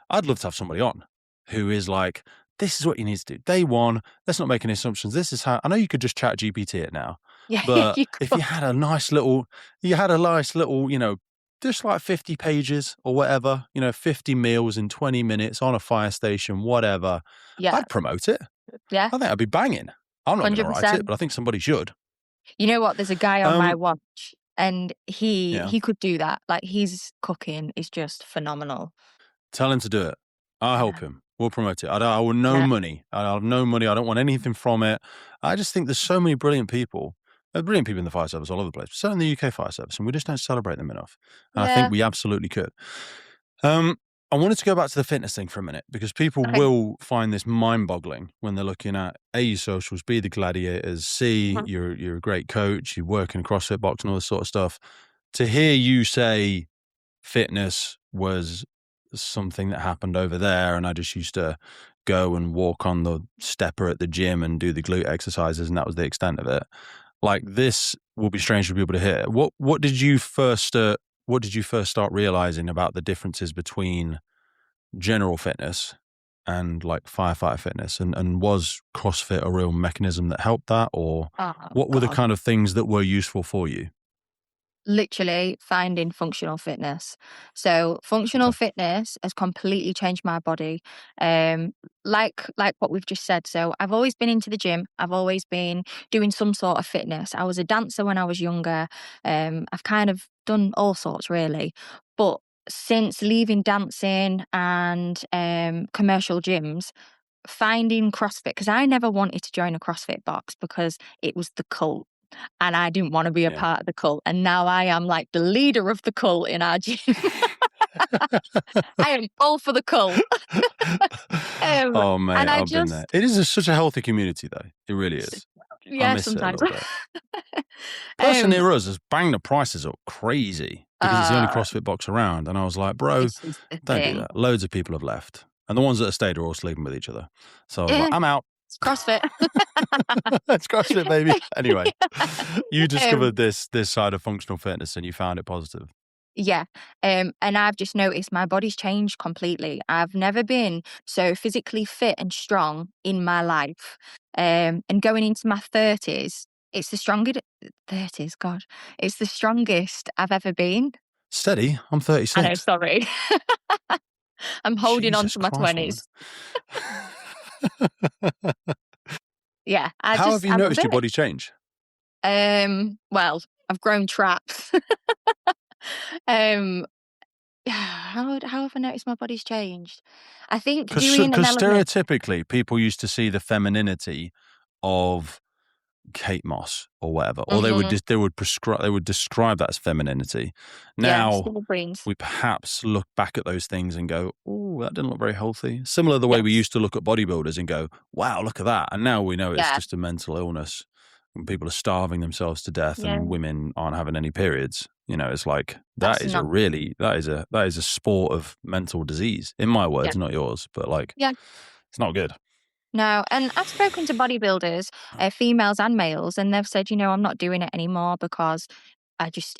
I'd love to have somebody on who is like, this is what you need to do. Day one, let's not make any assumptions. This is how, I know you could just chat GPT it now, but if you had a nice little, just like 50 pages or whatever, 50 meals in 20 minutes on a fire station, whatever, I'd promote it. Yeah. I think I'd be banging. I'm not going to write it, but I think somebody should. You know what? There's a guy on my watch and he could do that. Like, his cooking is just phenomenal. Tell him to do it. I'll help him. We'll promote it. I will no money. I'll have no money. I don't want anything from it. I just think there's so many brilliant people in the fire service all over the place. So in the UK fire service, and we just don't celebrate them enough. And I think we absolutely could. I wanted to go back to the fitness thing for a minute because people will find this mind-boggling when they're looking at A, your socials, B, the Gladiators, C, you're a great coach, you work in CrossFit, box and all this sort of stuff. To hear you say fitness was something that happened over there and I just used to go and walk on the stepper at the gym and do the glute exercises and that was the extent of it. Like, this will be strange for people to hear. What did you first start realizing about the differences between general fitness and like firefighter fitness? And was CrossFit a real mechanism that helped that? Or what were the kind of things that were useful for you? literally finding functional fitness. So functional Okay. fitness has completely changed my body. Like what we've just said. So I've always been into the gym. I've always been doing some sort of fitness. I was a dancer when I was younger. I've kind of done all sorts really. But since leaving dancing and commercial gyms, finding CrossFit, because I never wanted to join a CrossFit box because it was the cult and I didn't want to be a Yeah. part of the cult. And now I am like the leader of the cult in our gym. I am all for the cult. Oh, mate, And I I've been there. just, It is such a healthy community, though. It really is. I yeah, miss it a sometimes. little bit. Person near us has banged the prices up crazy because it's the only uh, CrossFit box around. And I was like, bro, this is the don't do thing. that. Loads of people have left. And the ones that have stayed are all sleeping with each other. So I was like, Yeah, I'm out. it's CrossFit. It's CrossFit, baby. Anyway, you um, discovered this side of functional fitness and you found it positive. Yeah. And I've just noticed my body's changed completely. I've never been so physically fit and strong in my life. And going into my 30s, it's the strongest 30s, God. It's the strongest I've ever been. Steady. I'm I know, 36. sorry. I'm holding on Jesus to my Christ, woman. 20s. Yeah, How have you I love noticed your it. body change? Well, I've grown traps. um how have I noticed my body's changed? I think Because doing an element. stereotypically, people used to see the femininity of Kate Moss or whatever, or they would Mhm. just they would describe that as femininity. Yeah, Now skinny greens. we perhaps look back at those things and go, "Oh, that didn't look very healthy." Similar the way we Yes. used to look at bodybuilders and go, "Wow, look at that," and now we know it's Yeah. just a mental illness. And people are starving themselves to death, Yeah. and women aren't having any periods. You know, it's like That's not. that is a sport of mental disease. In my Yeah. words, not yours, but like Yeah. it's not good. No. And I've spoken to bodybuilders, females and males, and they've said, I'm not doing it anymore because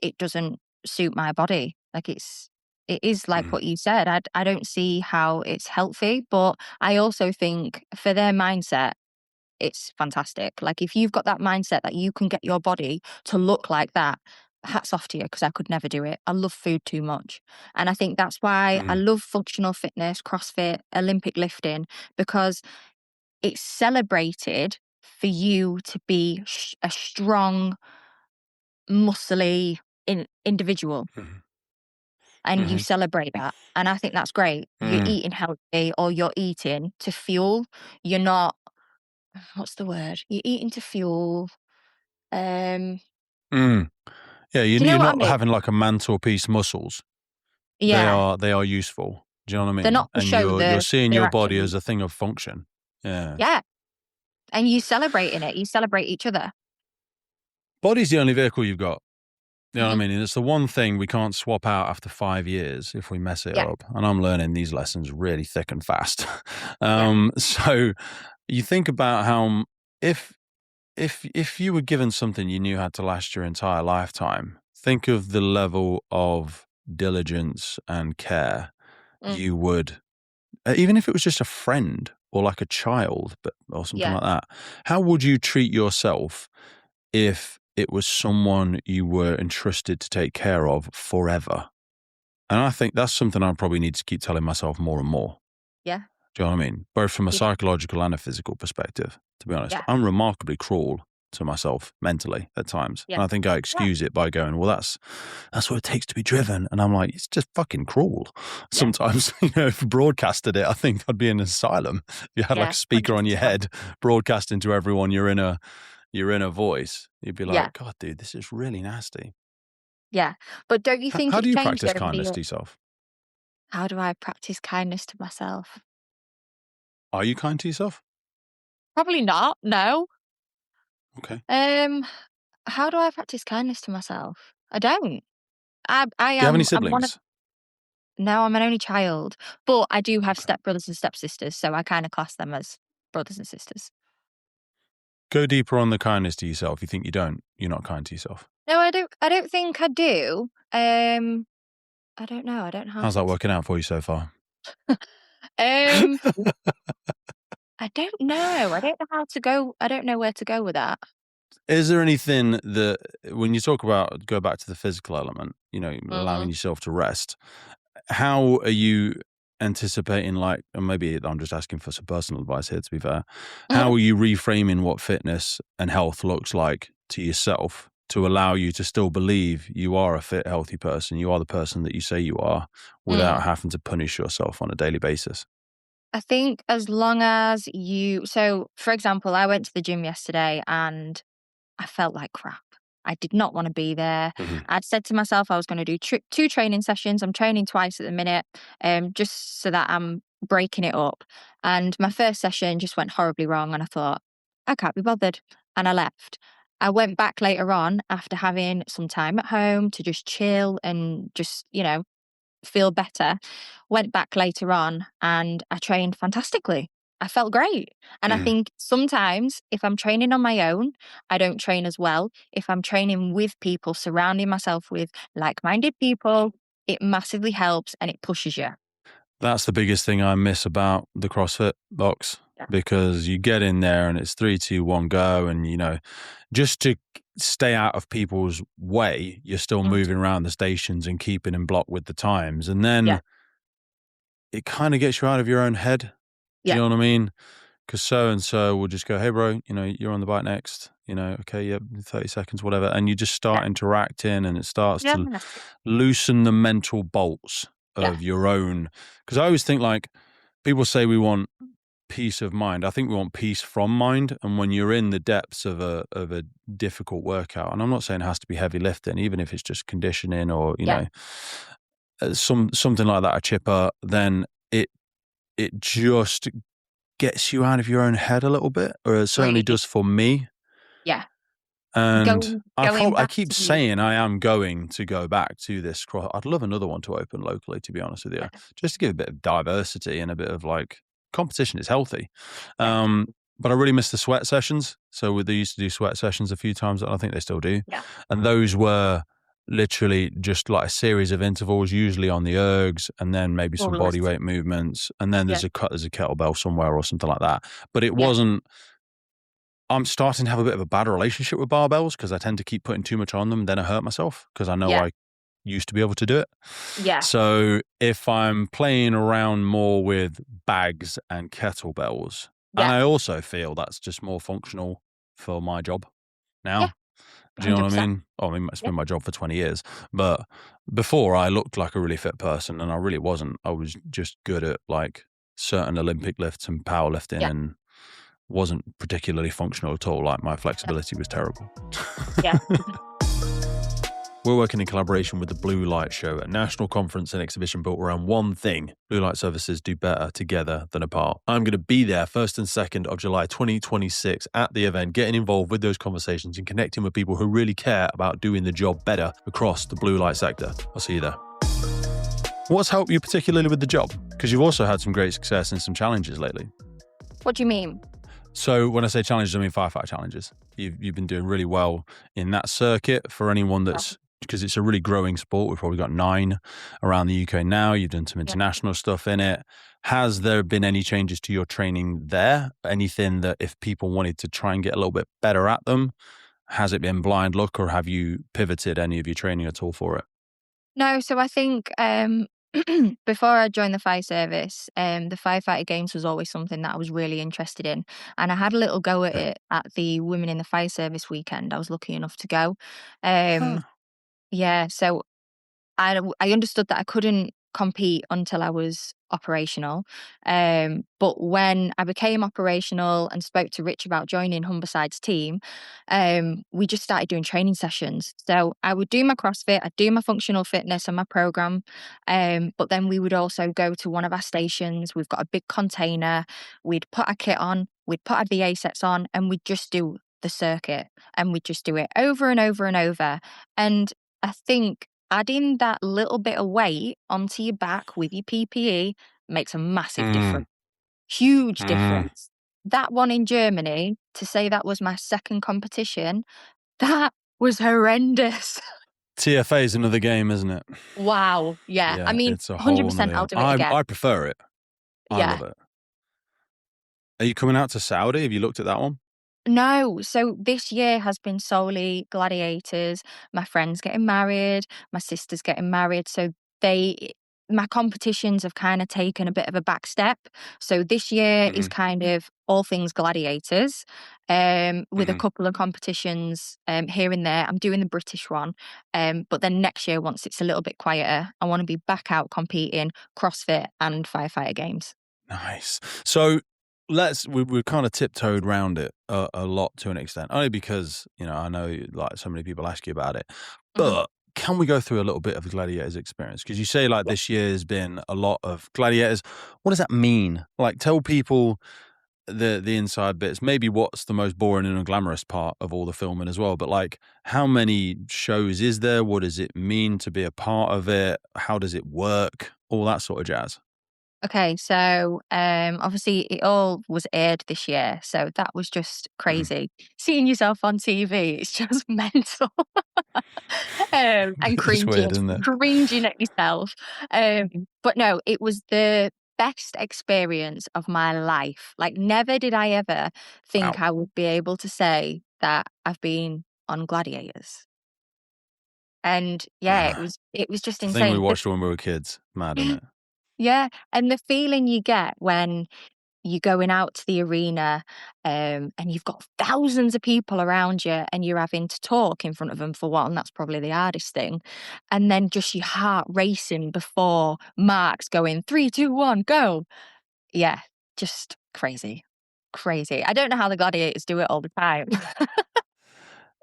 it doesn't suit my body. Like it is like Mhm. what you said. I don't see how it's healthy, but I also think for their mindset, it's fantastic. Like if you've got that mindset that you can get your body to look like that, hats off to you because I could never do it. I love food too much. And I think that's why I Mhm. love functional fitness, CrossFit, Olympic lifting, because it's celebrated for you to be a strong, muscly individual Mhm. and you Mhm. celebrate that. And I think that's great. You're Mm. eating healthy or you're eating to fuel. You're not, what's the word? You're eating to fuel. Um, Mm. Yeah, do you you're know what I not mean? having like a mantelpiece muscles. Yeah, They are useful. Do you know what I they're mean? not to And show you're seeing they're your body actually, as a thing of function. Yeah. yeah. And you celebrating it. You celebrate each other. Body's the only vehicle you've got. You know what I Hmm. mean? And it's the one thing we can't swap out after 5 years if we mess it Yeah, up. And I'm learning these lessons really thick and fast. yeah, So you think about how if if you were given something you knew had to last your entire lifetime, think of the level of diligence and care mm, you would, even if it was just a friend or like a child, but or something yeah, like that. How would you treat yourself if it was someone you were entrusted to take care of forever? And I think that's something I probably need to keep telling myself more and more. yeah, Do you know what I mean? Both from a yeah, psychological and a physical perspective, to be honest. yeah, I'm remarkably cruel to myself mentally at times. yeah, And I think I yeah, excuse it by going, well, that's what it takes to be driven. And I'm like, it's just fucking cruel. yeah, Sometimes, if you broadcasted it, I think I'd be in an asylum. If you had like yeah, a speaker on your 100%. head broadcasting to everyone your inner voice, you'd be Yeah, like, God, dude, this is really nasty. yeah. But don't you think How do it's you changed practice over the kindness years? to yourself? How do I practice kindness to myself? Are you kind to yourself? Probably not. No. Okay. Um, how do I practice kindness to myself? I don't. I Do you have any am. I'm one of. siblings? No, I'm an only child, but I do have Okay. stepbrothers and stepsisters, so I kind of class them as brothers and sisters. Go deeper on the kindness to yourself. You think you're not kind to yourself. No, I don't. I don't think I do. I don't know. I don't know how How's to that working out for you so far? Um, I don't know. I don't know how to go. I don't know where to go with that. Is there anything that, when you talk about, go back to the physical element, allowing yourself to rest, how are you anticipating, like, and maybe I'm just asking for some personal advice here, to be fair, how are you reframing what fitness and health looks like to yourself to allow you to still believe you are a fit, healthy person, you are the person that you say you are, without having to punish yourself on a daily basis? I think as long as so for example, I went to the gym yesterday and I felt like crap. I did not want to be there. I'd said to myself I was going to do 2 training sessions. I'm training twice at the minute, just so that I'm breaking it up. And my first session just went horribly wrong, and I thought, I can't be bothered. And I left. I went back later on after having some time at home to just chill and just, feel better. Went back later on and I trained fantastically. I felt great. And I think sometimes if I'm training on my own, I don't train as well. If I'm training with people, surrounding myself with like minded people, it massively helps and it pushes you. That's the biggest thing I miss about the CrossFit box, Yeah. because you get in there and it's 3, 2, 1, go. And, just to stay out of people's way, you're still moving around the stations and keeping in block with the times. And then it kind of gets you out of your own head. Do you know what I mean? Because so-and-so will just go, hey, bro, you're on the bike next. Okay, yeah, 30 seconds, whatever. And you just start interacting and it starts to loosen the mental bolts of your own. Because I always think, like, people say we want peace of mind. I think we want peace from mind. And when you're in the depths of a difficult workout, and I'm not saying it has to be heavy lifting, even if it's just conditioning or, something like that, a chipper, then it just gets you out of your own head a little bit, or it certainly does for me. Yeah. And Going I back keep to saying I am going to go back to this. I'd love another one to open locally, to be honest with you, just to give a bit of diversity and a bit of, like, competition is healthy. But I really miss the sweat sessions. So they used to do sweat sessions a few times, and I think they still do. Yeah. And those were literally just like a series of intervals, usually on the ergs, and then maybe some body weight movements, and then there's a kettlebell somewhere or something like that. But it wasn't. I'm starting to have a bit of a bad relationship with barbells because I tend to keep putting too much on them, then I hurt myself because I know I used to be able to do it. Yeah. So if I'm playing around more with bags and kettlebells, and I also feel that's just more functional for my job now. Yeah. Do you know what I 100%. mean? It's been my job for 20 years. But before, I looked like a really fit person, and I really wasn't. I was just good at, like, certain Olympic lifts and powerlifting, and wasn't particularly functional at all. Like, my flexibility was terrible. Yeah. We're working in collaboration with the Blue Light Show, a national conference and exhibition built around one thing: blue light services do better together than apart. I'm going to be there 1st and 2nd of July 2026 at the event, getting involved with those conversations and connecting with people who really care about doing the job better across the blue light sector. I'll see you there. What's helped you particularly with the job? Because you've also had some great success and some challenges lately. What do you mean? So when I say challenges, I mean firefighter challenges. You've been doing really well in that circuit. For anyone that's, because it's a really growing sport, we've probably got 9 around the UK now. You've done some international stuff in it. Has there been any changes to your training there? Anything that, if people wanted to try and get a little bit better at them, has it been blind luck, or have you pivoted any of your training at all for it? No, so I think before I joined the fire service, the firefighter games was always something that I was really interested in. And I had a little go at it at the Women in the Fire Service weekend. I was lucky enough to go. Yeah, so I understood that I couldn't compete until I was operational. But when I became operational and spoke to Rich about joining Humberside's team, we just started doing training sessions. So I would do my CrossFit, I'd do my functional fitness and my program. But then we would also go to one of our stations. We've got a big container. We'd put our kit on, we'd put our BA sets on, and we'd just do the circuit. And we'd just do it over and over and over. And I think adding that little bit of weight onto your back with your PPE makes a massive difference. Huge difference. That one in Germany, to say that was my second competition, that was horrendous. TFA is another game, isn't it? Wow. Yeah. I mean, it's a 100% I'll do it again. I prefer it. I love it. Are you coming out to Saudi? Have you looked at that one? No, so this year has been solely gladiators. My friend's getting married, my sister's getting married, so they my competitions have kind of taken a bit of a back step. So this year is Hmm. kind of all things gladiators, with a Hmm. couple of competitions here and there. I'm doing the British one, but then next year, once it's a little bit quieter, I want to be back out competing CrossFit and firefighter games. Nice. So we've kind of tiptoed around it a lot to an extent, only because I know like so many people ask you about it. Hmm. But can we go through a little bit of the gladiators experience? Because you say like Yeah. this year has been a lot of gladiators. What does that mean? Like tell people the inside bits. Maybe what's the most boring and unglamorous part of all the filming as well. But like, how many shows is there? What does it mean to be a part of it? How does it work? All that sort of jazz. Okay, so obviously it all was aired this year, so that was just Mhm. crazy. Seeing yourself on TV, it's just mental. And It's weird, isn't it? cringing at yourself. But no, it was the best experience of my life. Like, never did I ever think Wow. I would be able to say that I've been on Gladiators. And yeah, it was just The thing we insane. watched when we were kids. Mad, isn't it? Yeah, and the feeling you get when you're going out to the arena, and you've got thousands of people around you and you're having to talk in front of them for one, that's probably the hardest thing. And then just your heart racing before marks going 3, 2, 1, go. Yeah, just crazy. Crazy. I don't know how the gladiators do it all the time.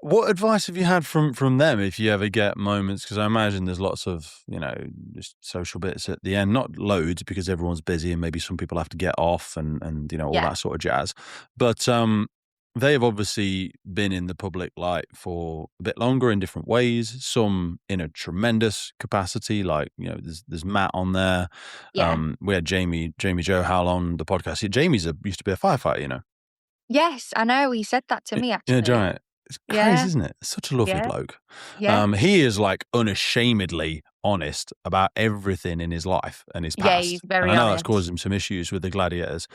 What advice have you had from them if you ever get moments? Because I imagine there's lots of, just social bits at the end. Not loads because everyone's busy and maybe some people have to get off and all Yeah, that sort of jazz. But they have obviously been in the public light for a bit longer in different ways, some in a tremendous capacity, like, there's Matt on there. yeah. We had Jamie Joe Howell on the podcast. Jamie's used to be a firefighter. Yes, I know. He said that to me Yeah, actually. giant. It's crazy, Yeah, isn't it? Such a lovely yeah, bloke. yeah. He is like unashamedly honest about everything in his life and his Yeah, he's past. And I very know that's honest. caused him some issues with the gladiators.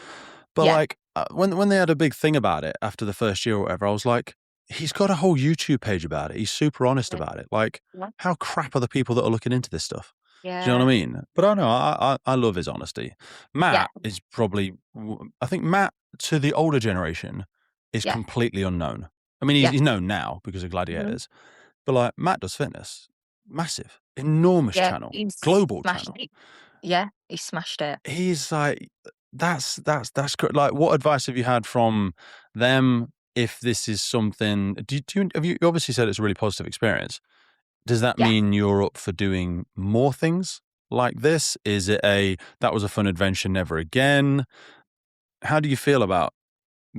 But Yeah, like when they had a big thing about it after the first year or whatever, I was like, he's got a whole YouTube page about it. He's super honest yeah, about it. Like, yeah. how crap are the people that are looking into this stuff? Do you know Yeah. what I mean? But I know I love his honesty. Yeah, Matt is probably I think Matt to the older generation is yeah, completely unknown. I mean, yeah, he's known now because of mhm, Gladiators, but like Matt does fitness, massive, enormous yeah, channel, he's global smashed channel. it. Yeah, he smashed it. He's like, that's good. Like, what advice have you had from them? If this is something, have you obviously said it's a really positive experience? Does that Yeah, mean you're up for doing more things like this? Is it that was a fun adventure, never again? How do you feel about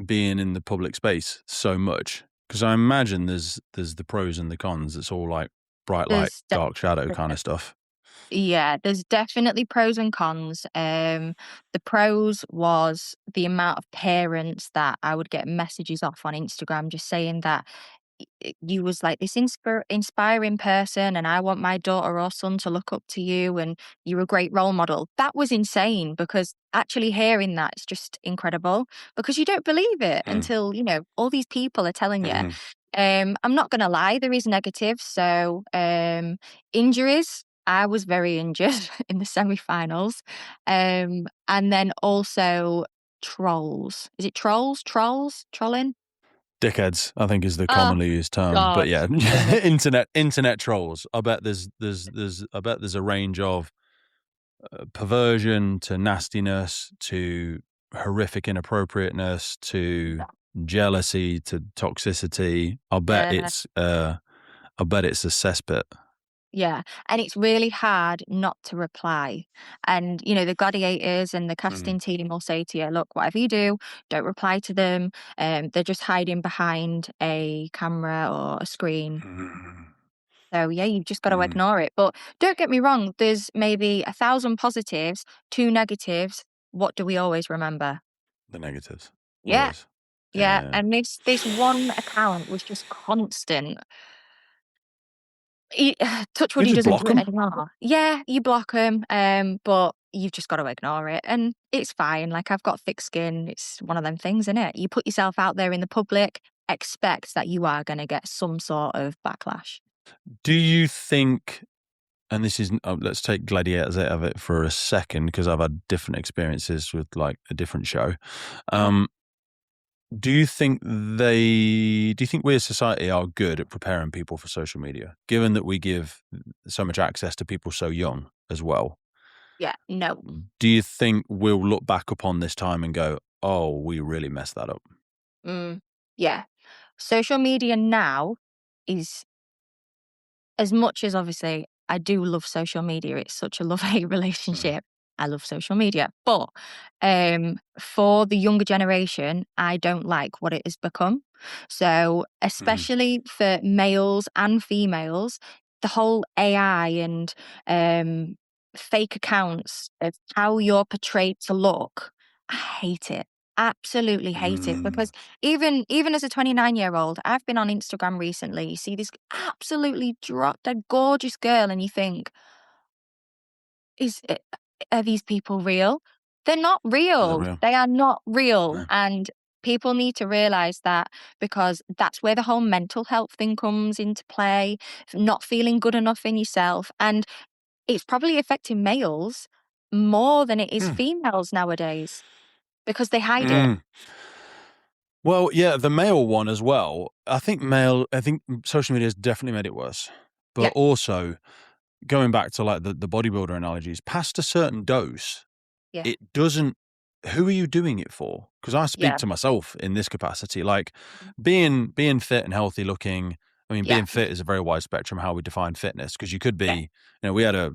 being in the public space so much? Because I imagine there's the pros and the cons. It's all like bright light, there's dark shadow de kind of stuff. yeah, there's definitely pros and cons. The pros was the amount of parents that I would get messages off on Instagram just saying that you was like this inspiring person and I want my daughter or son to look up to you and you're a great role model. That was insane because actually hearing that is just incredible because you don't believe it Mm. until, all these people are telling you. Mhm. I'm not gonna lie, there is negatives. So injuries. I was very injured in the semi-finals. And then also trolls. Is it trolls? Trolls? Trolling? Dickheads, I think, is the Oh commonly used term. But God. yeah, So much. internet trolls. I bet I bet there's a range of perversion to nastiness to horrific inappropriateness to jealousy to toxicity. Yeah. I bet it's a cesspit. Yeah, and it's really hard not to reply. And, the gladiators and the Mhm. casting team will say to you, look, whatever you do, don't reply to them. They're just hiding behind a camera or a screen. Mhm. So, yeah, you've just got to Mhm. ignore it. But don't get me wrong, there's maybe 1,000 positives, two negatives. What do we always remember? The negatives, Yeah, always. yeah. Yeah. And this one account was just constant. He touch wood, You he just doesn't block do it them. anymore. Yeah, you block him, but you've just got to ignore it. And it's fine. Like, I've got thick skin. It's one of them things, isn't it? You put yourself out there in the public, expect that you are going to get some sort of backlash. Do you think, and this is, let's take Gladiators out of it for a second, because I've had different experiences with like a different show. Do you think we as society are good at preparing people for social media, given that we give so much access to people so young as well? Yeah, no. Do you think we'll look back upon this time and go, oh, we really messed that up? Yeah. Social media now is, as much as obviously I do love social media, it's such a love-hate relationship. I love social media. But for the younger generation, I don't like what it has become. So, especially for males and females, the whole AI and fake accounts of how you're portrayed to look, I hate it. Absolutely hate it, because even as a 29-year-old, I've been on Instagram recently. You see this absolutely drop dead gorgeous girl, and you think, are these people real? They're not Is it real. real? They are not real. No. And people need to realize that, because that's where the whole mental health thing comes into play, not feeling good enough in yourself. And it's probably affecting males more than it is females nowadays, because they hide it. Well, yeah, the male one as well. I think social media has definitely made it worse. But Yeah. also, going back to like the bodybuilder analogies, past a certain dose, Yeah. it doesn't, who are you doing it for? Because I speak Yeah. to myself in this capacity, like being fit and healthy looking. I mean, Yeah. being fit is a very wide spectrum how we define fitness, because you could be, Yeah. we had a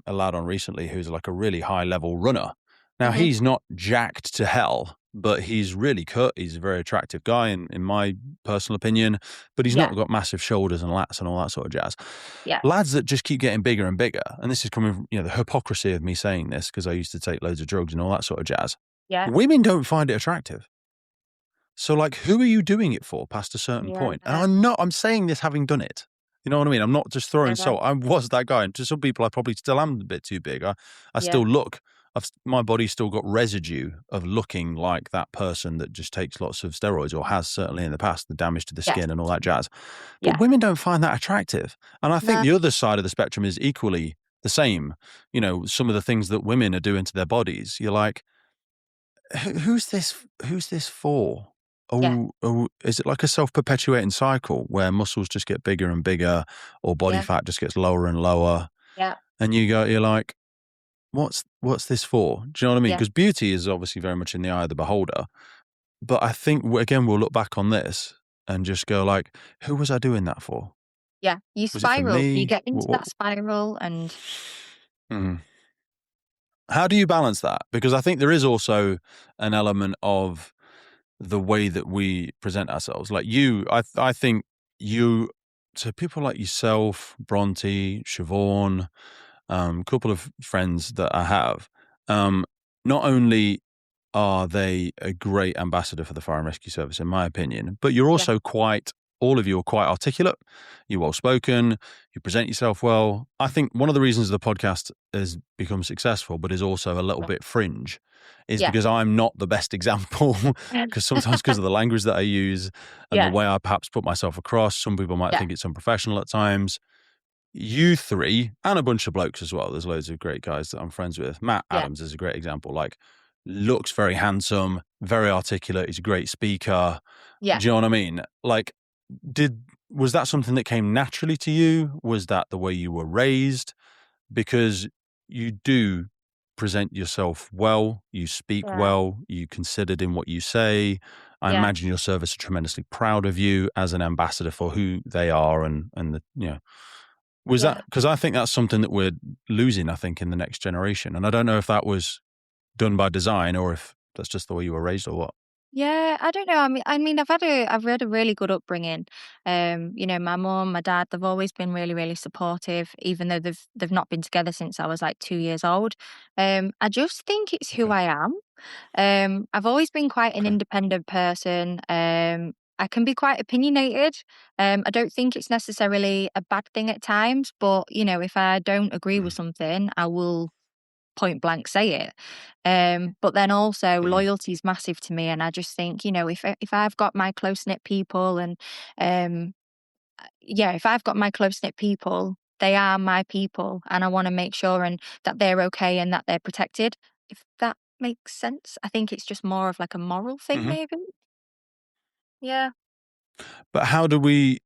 lad on recently who's like a really high level runner. Now Mhm. he's not jacked to hell, but he's really cut. He's a very attractive guy in my personal opinion, but he's Yeah. not got massive shoulders and lats and all that sort of jazz. Yeah. Lads that just keep getting bigger and bigger, and this is coming from, the hypocrisy of me saying this, because I used to take loads of drugs and all that sort of jazz. Yeah. Women don't find it attractive. So, like, who are you doing it for past a certain point? And I'm saying this having done it. You know what I mean? I'm not just throwing salt. I was that guy. And to some people, I probably still am a bit too big. I still look, my body's still got residue of looking like that person that just takes lots of steroids, or has certainly in the past, the damage to the skin and all that jazz. But women don't find that attractive. And I think the other side of the spectrum is equally the same. Some of the things that women are doing to their bodies, you're like, who's this for? Oh, is it like a self-perpetuating cycle where muscles just get bigger and bigger, or body fat just gets lower and lower? Yeah. And you're like, what's this for? Do you know what I mean? Yeah. Because beauty is obviously very much in the eye of the beholder. But I think, again, we'll look back on this and just go like, who was I doing that for? Yeah. You Was it for spiral. You me? get into that spiral, and How do you balance that? Because I think there is also an element of the way that we present ourselves. Like I think you, to people like yourself, Bronte, Siobhan, couple of friends that I have, not only are they a great ambassador for the Fire and Rescue Service, in my opinion, but you're also all of you are quite articulate, you're well spoken, you present yourself well. I think one of the reasons the podcast has become successful, but is also a little bit fringe, is because I'm not the best example, because sometimes because of the language that I use and the way I perhaps put myself across, some people might think it's unprofessional at times. You three, and a bunch of blokes as well, there's loads of great guys that I'm friends with. Matt Adams is a great example, like looks very handsome, very articulate, he's a great speaker. Do you know what I mean? Like, was that something that came naturally to you? Was that the way you were raised? Because you do present yourself well, you speak well, you considered in what you say. I imagine your service are tremendously proud of you as an ambassador for who they are, and was that, because I think that's something that we're losing, I think, in the next generation. And I don't know if that was done by design, or if that's just the way you were raised, or what. Yeah, I don't know. I've had a really good upbringing. My mum, my dad, they've always been really, really supportive, even though they've not been together since I was like 2 years old. I just think it's who I am. I've always been quite an independent person. I can be quite opinionated. I don't think it's necessarily a bad thing at times, but if I don't agree with something, I will point blank say it. But then also loyalty is massive to me, and I just think, if I've got my close knit people, and if I've got my close knit people, they are my people, and I want to make sure and that they're okay and that they're protected. If that makes sense, I think it's just more of like a moral thing, maybe. Yeah. But how do we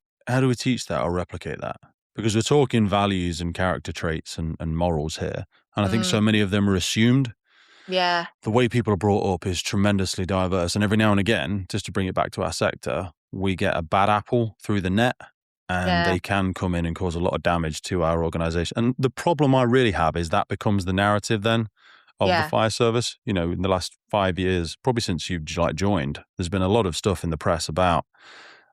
teach that or replicate that? Because we're talking values and character traits and morals here. And I think so many of them are assumed. Yeah. The way people are brought up is tremendously diverse. And every now and again, just to bring it back to our sector, we get a bad apple through the net, and they can come in and cause a lot of damage to our organization. And the problem I really have is that becomes the narrative then of the fire service. In the last 5 years, probably since you've joined, there's been a lot of stuff in the press about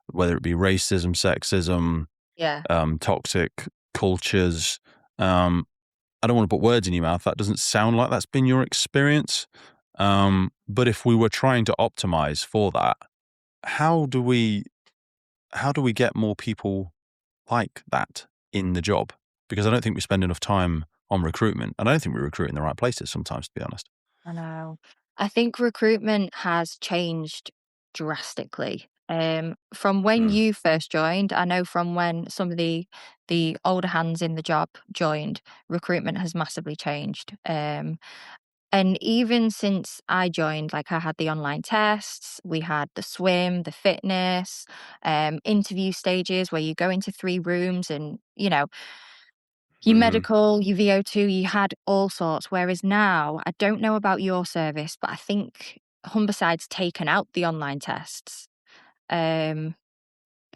whether it be racism, sexism, toxic cultures. I don't want to put words in your mouth. That doesn't sound like that's been your experience. But if we were trying to optimize for that, how do we get more people like that in the job? Because I don't think we spend enough time on recruitment. And I don't think we recruit in the right places sometimes, to be honest. I know. I think recruitment has changed drastically. From when you first joined, I know from when some of the older hands in the job joined, recruitment has massively changed. And even since I joined, like I had the online tests, we had the swim, the fitness, interview stages where you go into 3 rooms and, your medical, your VO2, you had all sorts. Whereas now, I don't know about your service, but I think Humberside's taken out the online tests.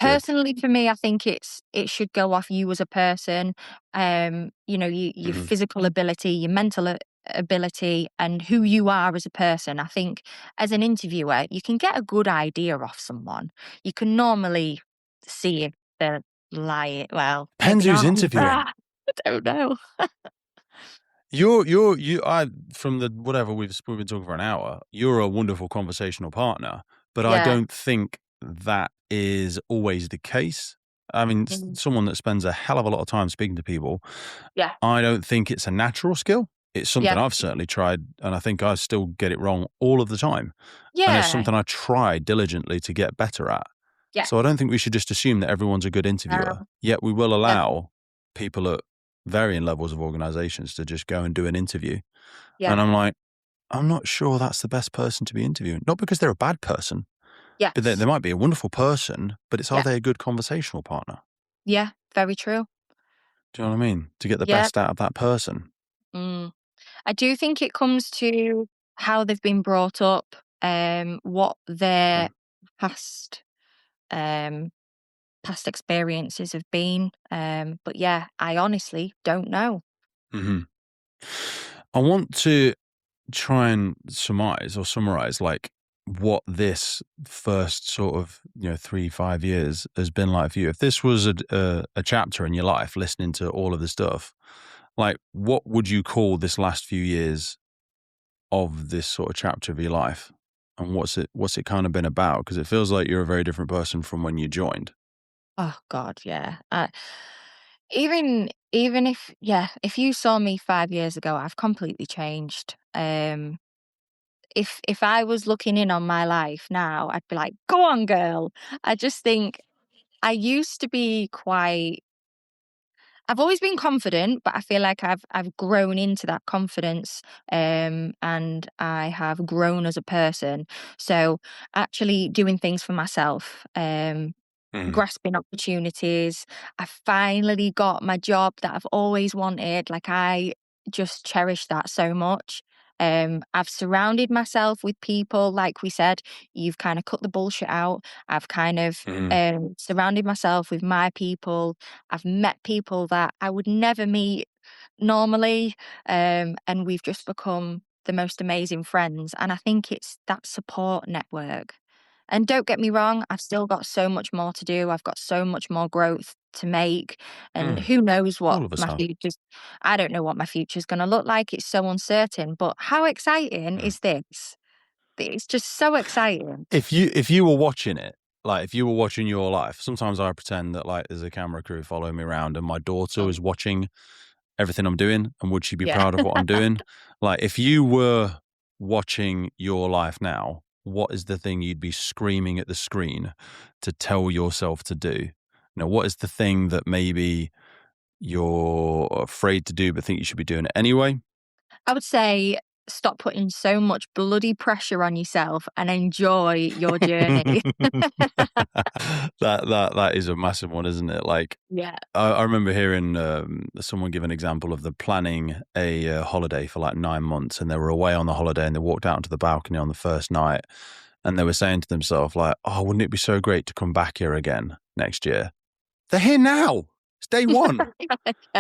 Personally, for me, I think it should go off you as a person, your physical ability, your mental ability, and who you are as a person. I think as an interviewer, you can get a good idea off someone. You can normally see if they're lying. Well, Depends maybe who's not. interviewing. I don't know. From the whatever we've been talking for an hour, you're a wonderful conversational partner, but I Yeah. don't think that is always the case. I mean, someone that spends a hell of a lot of time speaking to people, Yeah. I don't think it's a natural skill. It's something Yeah. I've certainly tried, and I think I still get it wrong all of the time. Yeah. And it's something I try diligently to get better at. Yeah. So I don't think we should just assume that everyone's a good interviewer. Yet we will allow people at varying levels of organizations to just go and do an interview. Yeah. And I'm like, I'm not sure that's the best person to be interviewing. Not because they're a bad person, Yeah. but they might be a wonderful person, but are they a good conversational partner? Yeah, very true. Do you know what I mean? To get the best out of that person. I do think it comes to how they've been brought up, what their past experiences have been. But yeah, I honestly don't know. I want to try and summarize like what this first sort of 3-5 years has been like for you. If this was a chapter in your life, listening to all of the stuff, like what would you call this last few years of this sort of chapter of your life, and what's it kind of been about? Because it feels like you're a very different person from when you joined. Oh God, yeah. Even if you saw me 5 years ago, I've completely changed. If I was looking in on my life now, I'd be like, go on, girl. I just think I used to be I've always been confident, but I feel like I've grown into that confidence, and I have grown as a person. So actually doing things for myself, grasping opportunities. I finally got my job that I've always wanted. Like I just cherish that so much. I've surrounded myself with people, like we said, you've kind of cut the bullshit out. I've kind of surrounded myself with my people. I've met people that I would never meet normally. And we've just become the most amazing friends. And I think it's that support network. And don't get me wrong, I've still got so much more to do. I've got so much more growth to make. And who knows what All of us my have. future's... I don't know what my future's going to look like. It's so uncertain. But how exciting is this? It's just so exciting. If you were watching it, like if you were watching your life, sometimes I pretend that like there's a camera crew following me around and my daughter is watching everything I'm doing, and would she be proud of what I'm doing? Like, if you were watching your life now, what is the thing you'd be screaming at the screen to tell yourself to do? You know, what is the thing that maybe you're afraid to do but think you should be doing it anyway? I would say stop putting so much bloody pressure on yourself and enjoy your journey. That is a massive one, isn't it? Like, Yeah. I remember hearing someone give an example of the planning a holiday for like 9 months, and they were away on the holiday, and they walked out onto the balcony on the first night, and they were saying to themselves, like, "Oh, wouldn't it be so great to come back here again next year?" They're here now. It's day one.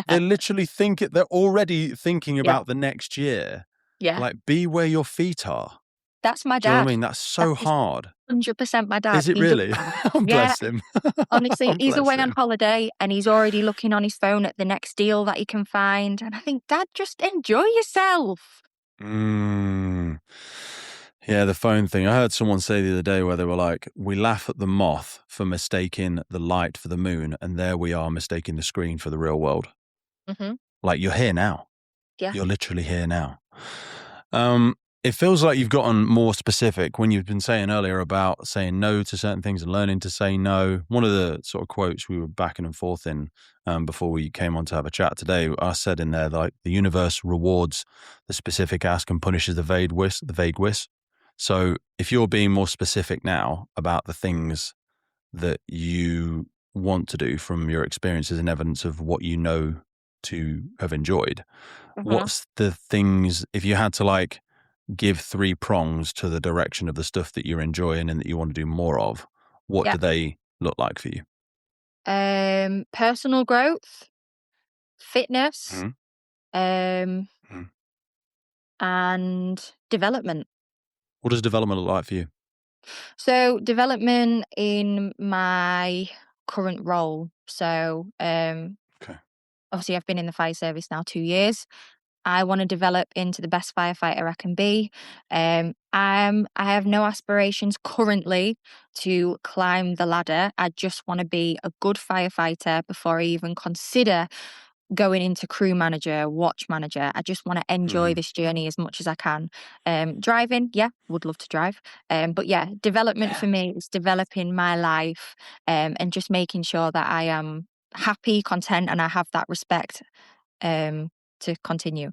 They literally they're already thinking Yeah. about the next year. Yeah. Like, be where your feet are. That's my Do you know what dad. I mean? That's so That is hard. 100% my dad. Is it He does really? that. Oh, Yeah. bless him. Honestly, Oh, he's bless away on him. holiday and he's already looking on his phone at the next deal that he can find. And I think, Dad, just enjoy yourself. Yeah, the phone thing. I heard someone say the other day where they were like, we laugh at the moth for mistaking the light for the moon, and there we are mistaking the screen for the real world. Mm-hmm. Like, you're here now. Yeah. You're literally here now. It feels like you've gotten more specific when you've been saying earlier about saying no to certain things and learning to say no. One of the sort of quotes we were backing and forth in before we came on to have a chat today, I said in there, like, the universe rewards the specific ask and punishes the vague wish. So if you're being more specific now about the things that you want to do from your experiences and evidence of what you know to have enjoyed, what's the things, if you had to like give 3 prongs to the direction of the stuff that you're enjoying and that you want to do more of, what do they look like for you? Personal growth, fitness, Mhm. and development. What does development look like for you? So development in my current role. So Okay. obviously I've been in the fire service now 2 years. I want to develop into the best firefighter I can be. I have no aspirations currently to climb the ladder. I just want to be a good firefighter before I even consider going into crew manager, watch manager. I just want to enjoy this journey as much as I can. Driving, yeah, would love to drive. But yeah, development for me is developing my life and just making sure that I am happy, content, and I have that respect to continue.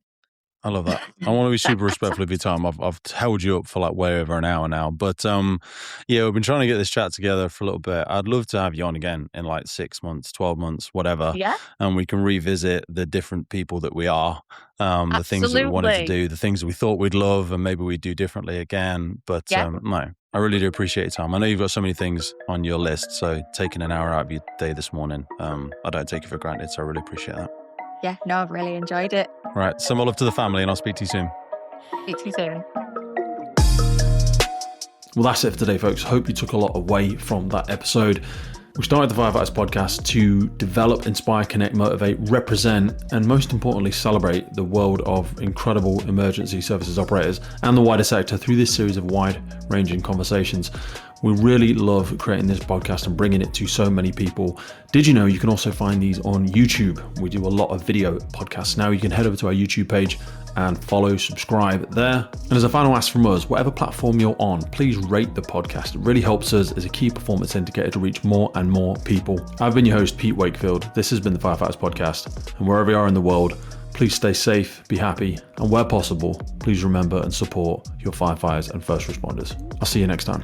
I love that. I want to be super respectful of your time. I've held you up for like way over an hour now, but yeah, we've been trying to get this chat together for a little bit. I'd love to have you on again in like 6 months, 12 months, whatever. Yeah, And we can revisit the different people that we are, the things that we wanted to absolutely. do, the things that we thought we'd love, and maybe we'd do differently again. But Yeah. no, I really do appreciate your time. I know you've got so many things on your list, so taking an hour out of your day this morning, I don't take it for granted. So I really appreciate that. Yeah, no, I've really enjoyed it. All right, some more love to the family, and I'll speak to you soon. Speak to you soon. Well, that's it for today, folks. Hope you took a lot away from that episode. We started the Firefighters podcast to develop, inspire, connect, motivate, represent, and most importantly, celebrate the world of incredible emergency services operators and the wider sector through this series of wide-ranging conversations. We really love creating this podcast and bringing it to so many people. Did you know you can also find these on YouTube? We do a lot of video podcasts now. You can head over to our YouTube page and follow, subscribe there. And as a final ask from us, whatever platform you're on, please rate the podcast. It really helps us as a key performance indicator to reach more and more people. I've been your host, Pete Wakefield. This has been the Firefighters Podcast. And wherever you are in the world, please stay safe, be happy, and where possible, please remember and support your firefighters and first responders. I'll see you next time.